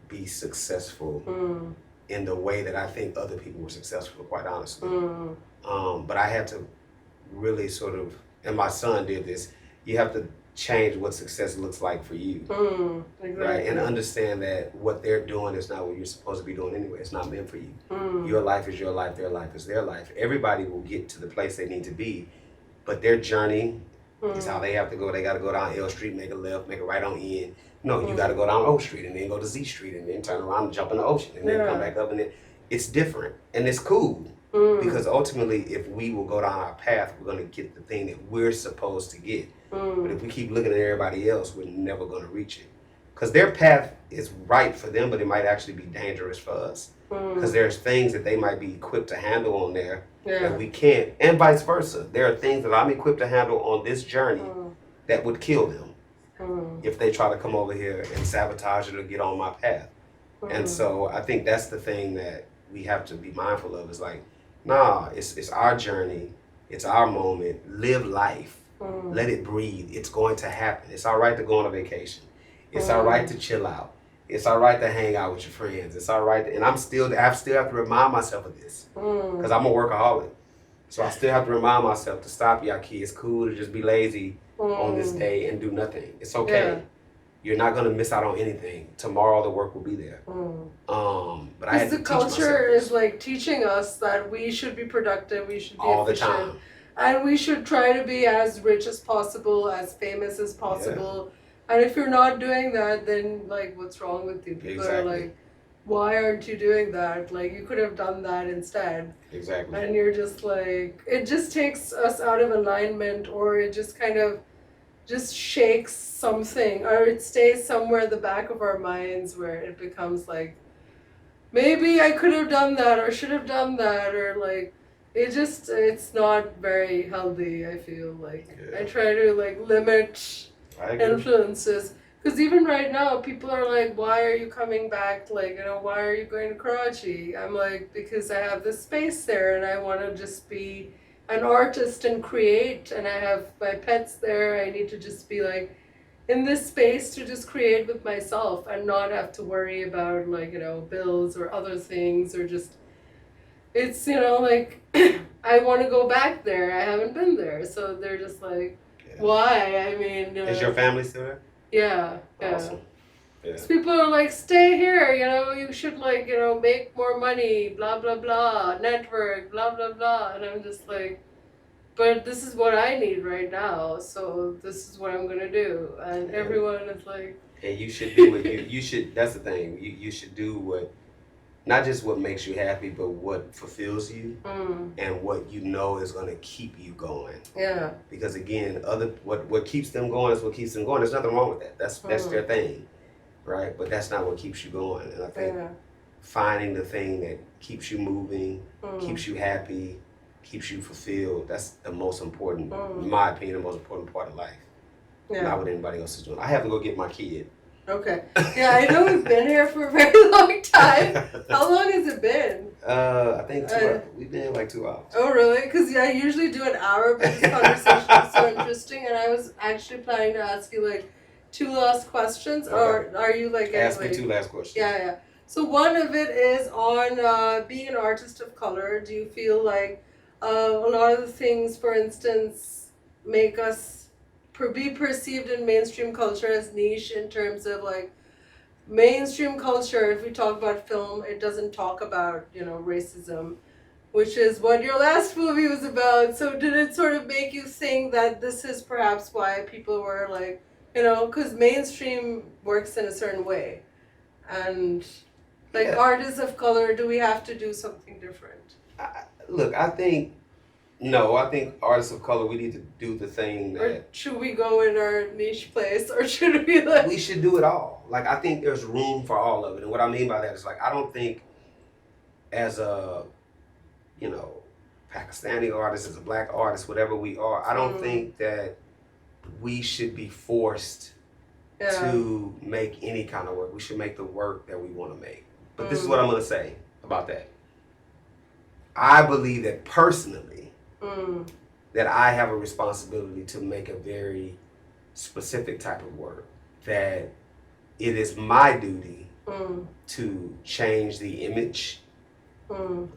be successful in the way that I think other people were successful, quite honestly. But I had to really sort of, and my son did this, you have to change what success looks like for you. Exactly. Right? And understand that what they're doing is not what you're supposed to be doing anyway. It's not meant for you. Your life is your life, their life is their life. Everybody will get to the place they need to be, but their journey is how they have to go. They got to go down L Street, make a left, make a right on N. No, you got to go down O Street and then go to Z Street and then turn around and jump in the ocean and then come back up, and then it's different and it's cool because ultimately, if we will go down our path, we're going to get the thing that we're supposed to get. But if we keep looking at everybody else, we're never going to reach it, because their path is right for them, but it might actually be dangerous for us, because there's things that they might be equipped to handle on there that we can't, and vice versa. There are things that I'm equipped to handle on this journey that would kill them if they try to come over here and sabotage it or get on my path. And so I think that's the thing that we have to be mindful of, is like, nah, it's our journey, it's our moment, live life. Let it breathe. It's going to happen. It's all right to go on a vacation. It's all right to chill out. It's all right to hang out with your friends. It's all right and I still have to remind myself of this, because I'm a workaholic. So I still have to remind myself to stop, Yake. It's cool to just be lazy on this day and do nothing. It's okay. Yeah. You're not going to miss out on anything. Tomorrow the work will be there. But I had to the culture is like teaching us that we should be productive, we should be all efficient. The time. And we should try to be as rich as possible, as famous as possible. Yeah. And if you're not doing that, then like, what's wrong with you? People are like, why aren't you doing that? Like, you could have done that instead. Exactly. And you're just like, it just takes us out of alignment, or it just kind of just shakes something, or it stays somewhere in the back of our minds where it becomes like, maybe I could have done that, or should have done that, or like, it's not very healthy, I feel like. I try to like limit influences, because even right now people are like, why are you coming back, like, you know, why are you going to Karachi? I'm like, because I have this space there and I want to just be an artist and create, and I have my pets there. I need to just be like in this space to just create with myself and not have to worry about, like, you know, bills or other things, or just, it's, you know, like, I want to go back there. I haven't been there. So they're just like, why? I mean... is your family still there? Yeah. Awesome. Yeah. People are like, stay here, you should like, make more money, blah, blah, blah, network, blah, blah, blah. And I'm just like, but this is what I need right now, so this is what I'm gonna do. And everyone is like, and you should do what you should. That's the thing. You should do what, not just what makes you happy, but what fulfills you, and what you know is going to keep you going. Yeah. Because again, what keeps them going is what keeps them going. There's nothing wrong with that. That's their thing, right? But that's not what keeps you going. And I think finding the thing that keeps you moving, keeps you happy, keeps you fulfilled. That's the most important, in my opinion, the most important part of life. Yeah. Not what anybody else is doing. I have to go get my kid. Okay. Yeah, I know we've been here for a very long time. How long has it been? I think we've been here like 2 hours. Oh, really? Because I usually do an hour, but this conversation is so interesting, and I was actually planning to ask you like 2 last questions, or are you like... Ask me 2 last questions. Yeah. So one of it is on being an artist of color. Do you feel like a lot of the things, for instance, make us be perceived in mainstream culture as niche in terms of like mainstream culture? If we talk about film, it doesn't talk about, racism, which is what your last movie was about. So did it sort of make you think that this is perhaps why people were like, because mainstream works in a certain way, and like artists of color, do we have to do something different? I think artists of color, we need to do the thing that... Or should we go in our niche place, or should we like... We should do it all. Like, I think there's room for all of it. And what I mean by that is, like, I don't think as a, Pakistani artist, as a black artist, whatever we are, I don't think that we should be forced to make any kind of work. We should make the work that we want to make. But this is what I'm going to say about that. I believe that personally, that I have a responsibility to make a very specific type of work, that it is my duty to change the image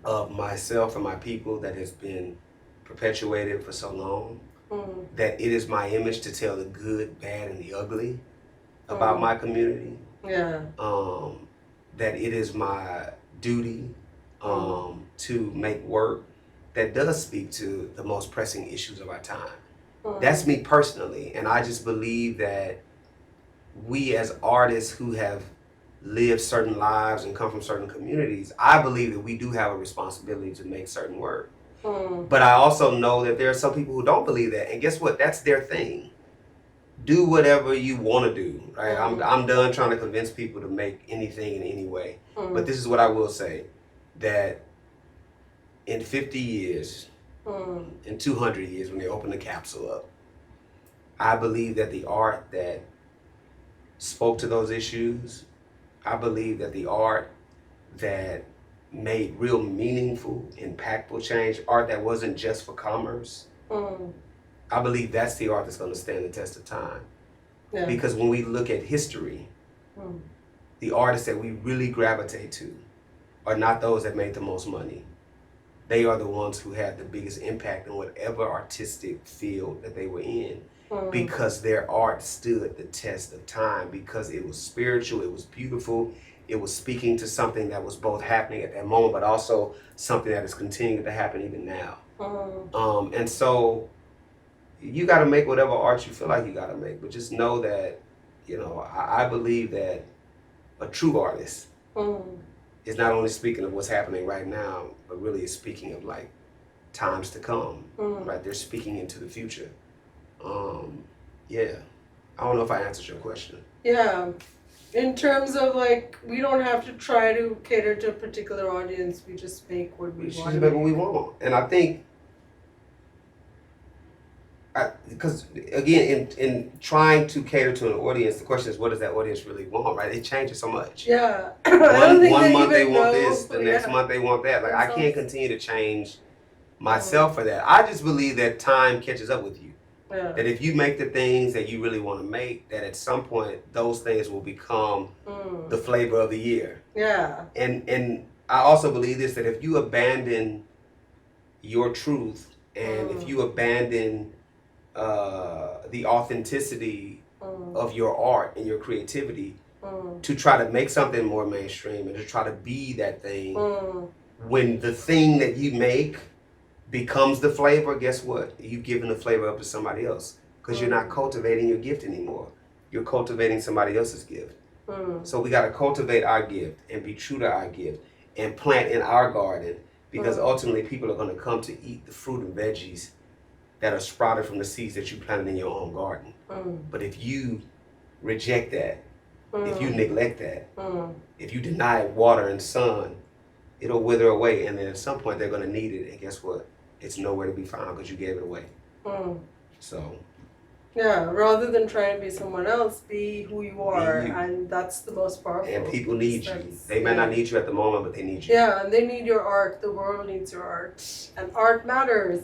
of myself and my people that has been perpetuated for so long, that it is my image to tell the good, bad, and the ugly about my community, that it is my duty to make work that does speak to the most pressing issues of our time. That's me personally, and I just believe that we as artists who have lived certain lives and come from certain communities, I believe that we do have a responsibility to make certain work. But I also know that there are some people who don't believe that, and guess what? That's their thing. Do whatever you want to do, right? I'm done trying to convince people to make anything in any way. But this is what I will say, that in 50 years, in 200 years, when they open the capsule up, I believe that the art that spoke to those issues, I believe that the art that made real meaningful, impactful change, art that wasn't just for commerce, I believe that's the art that's going to stand the test of time. Yeah. Because when we look at history, the artists that we really gravitate to are not those that made the most money. They are the ones who had the biggest impact in whatever artistic field that they were in, because their art stood the test of time, because it was spiritual, it was beautiful, it was speaking to something that was both happening at that moment, but also something that is continuing to happen even now. And so you got to make whatever art you feel like you got to make, but just know that, I believe that a true artist is not only speaking of what's happening right now, but really is speaking of like times to come, right? They're speaking into the future. I don't know if I answered your question. Yeah. In terms of like, we don't have to try to cater to a particular audience. We just make what we want. We just make what we want. And I think, because again, in trying to cater to an audience, the question is, what does that audience really want, right? It changes so much. Yeah. One month they want this, the next month they want that. Like, I can't continue to change myself for that. I just believe that time catches up with you. Yeah. That if you make the things that you really want to make, that at some point those things will become the flavor of the year. Yeah. And I also believe this, that if you abandon your truth and if you abandon the authenticity of your art and your creativity, to try to make something more mainstream and to try to be that thing. When the thing that you make becomes the flavor, guess what? You've given the flavor up to somebody else because you're not cultivating your gift anymore. You're cultivating somebody else's gift. So we got to cultivate our gift and be true to our gift and plant in our garden, because ultimately people are going to come to eat the fruit and veggies that are sprouted from the seeds that you planted in your own garden. But if you reject that, if you neglect that, if you deny it water and sun, it'll wither away, and then at some point they're going to need it, and guess what? It's nowhere to be found because you gave it away. So. Yeah, rather than trying to be someone else, be who you are, and that's the most powerful. And people need you. They may not need you at the moment, but they need you. Yeah, and they need your art. The world needs your art, and art matters.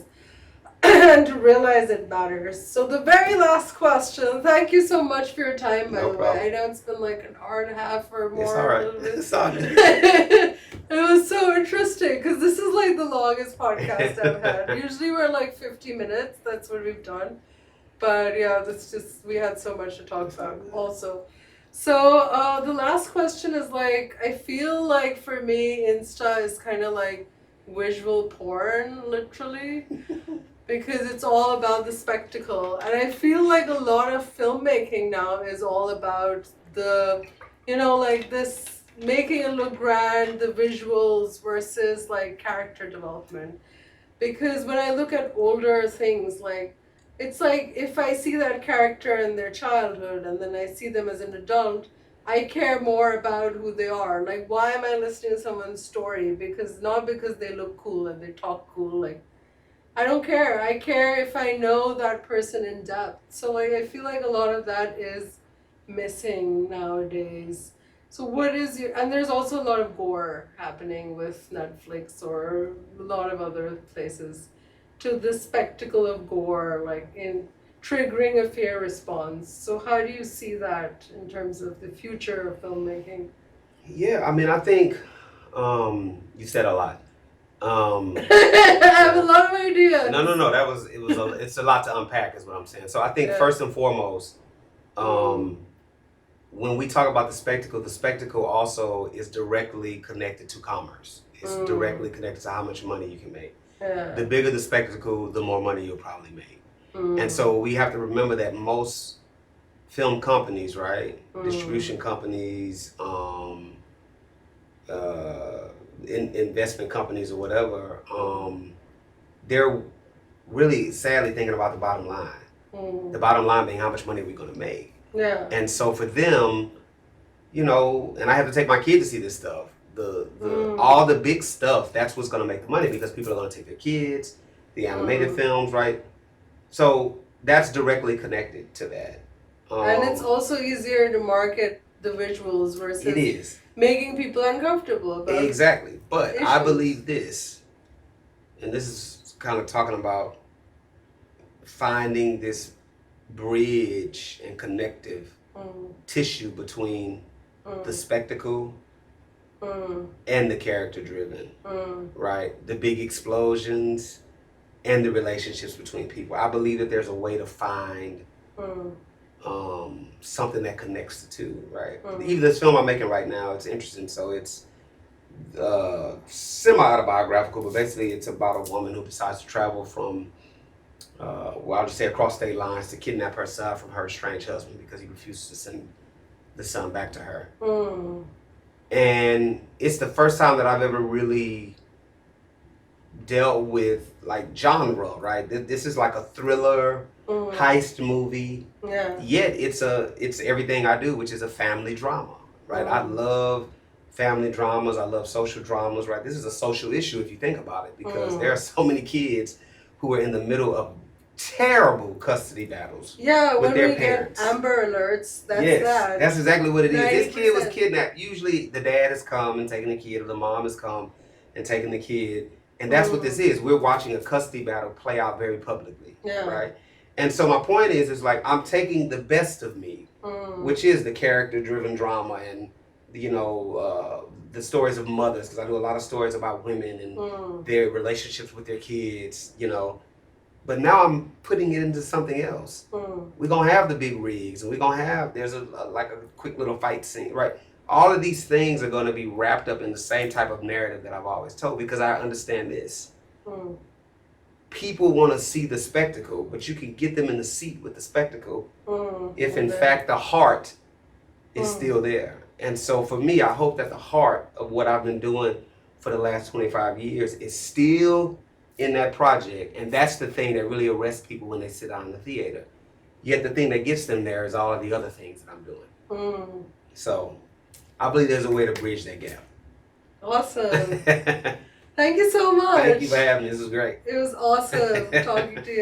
And to realize it matters. So the very last question. Thank you so much for your time, by the way. I know it's been like an hour and a half or more. It's all right. It's all good. It was so interesting because this is like the longest podcast I've had. Usually we're like 50 minutes. That's what we've done. But yeah, we had so much to talk about also. So the last question is like, I feel like for me, Insta is kind of like visual porn, literally. Because it's all about the spectacle. And I feel like a lot of filmmaking now is all about the, like this, making it look grand, the visuals versus like character development. Because when I look at older things, like, it's like if I see that character in their childhood and then I see them as an adult, I care more about who they are. Like, why am I listening to someone's story? Not because they look cool and they talk cool, like, I don't care. I care if I know that person in depth. So like I feel like a lot of that is missing nowadays. So what is and there's also a lot of gore happening with Netflix or a lot of other places to the spectacle of gore, like in triggering a fear response. So how do you see that in terms of the future of filmmaking? Yeah, I mean, I think you said a lot. I have a lot of ideas. No. It's a lot to unpack, is what I'm saying. So I think first and foremost, when we talk about the spectacle also is directly connected to commerce. It's directly connected to how much money you can make. Yeah. The bigger the spectacle, the more money you'll probably make. And so we have to remember that most film companies, right, distribution companies, investment companies or whatever, they're really sadly thinking about the bottom line. The bottom line being how much money we're going to make. Yeah. And so for them, and I have to take my kid to see this stuff. All the big stuff, that's what's going to make the money, because people are going to take their kids, the animated films, right? So that's directly connected to that. And it's also easier to market the visuals versus it is making people uncomfortable about exactly. But issues. I believe this, and this is kind of talking about finding this bridge and connective tissue between the spectacle and the character driven, right? The big explosions and the relationships between people. I believe that there's a way to find something that connects the two, right? Even this film I'm making right now, it's interesting. So it's semi-autobiographical, but basically it's about a woman who decides to travel from, I'll just say across state lines, to kidnap her son from her estranged husband because he refuses to send the son back to her. And it's the first time that I've ever really dealt with like genre, right? This is like a thriller, heist movie. Yeah. Yet it's everything I do, which is a family drama, right? I love family dramas. I love social dramas, right? This is a social issue if you think about it, because there are so many kids who are in the middle of terrible custody battles. Yeah, with when their we parents. get Amber Alerts, that's yes, that. That's exactly what it is. 90%. This kid was kidnapped. Usually the dad has come and taken the kid, or the mom has come and taken the kid. And that's what this is. We're watching a custody battle play out very publicly, right? And so my point is like I'm taking the best of me, which is the character-driven drama and, the stories of mothers, because I do a lot of stories about women and their relationships with their kids, But now I'm putting it into something else. We're gonna have the big rigs, and we're gonna have like a quick little fight scene, right? All of these things are gonna be wrapped up in the same type of narrative that I've always told, because I understand this. People want to see the spectacle, but you can get them in the seat with the spectacle if in fact the heart is still there. And so for me, I hope that the heart of what I've been doing for the last 25 years is still in that project, and that's the thing that really arrests people when they sit down in the theater. Yet the thing that gets them there is all of the other things that I'm doing. So I believe there's a way to bridge that gap. Awesome. Thank you so much. Thank you for having me. This was great. It was awesome talking to you.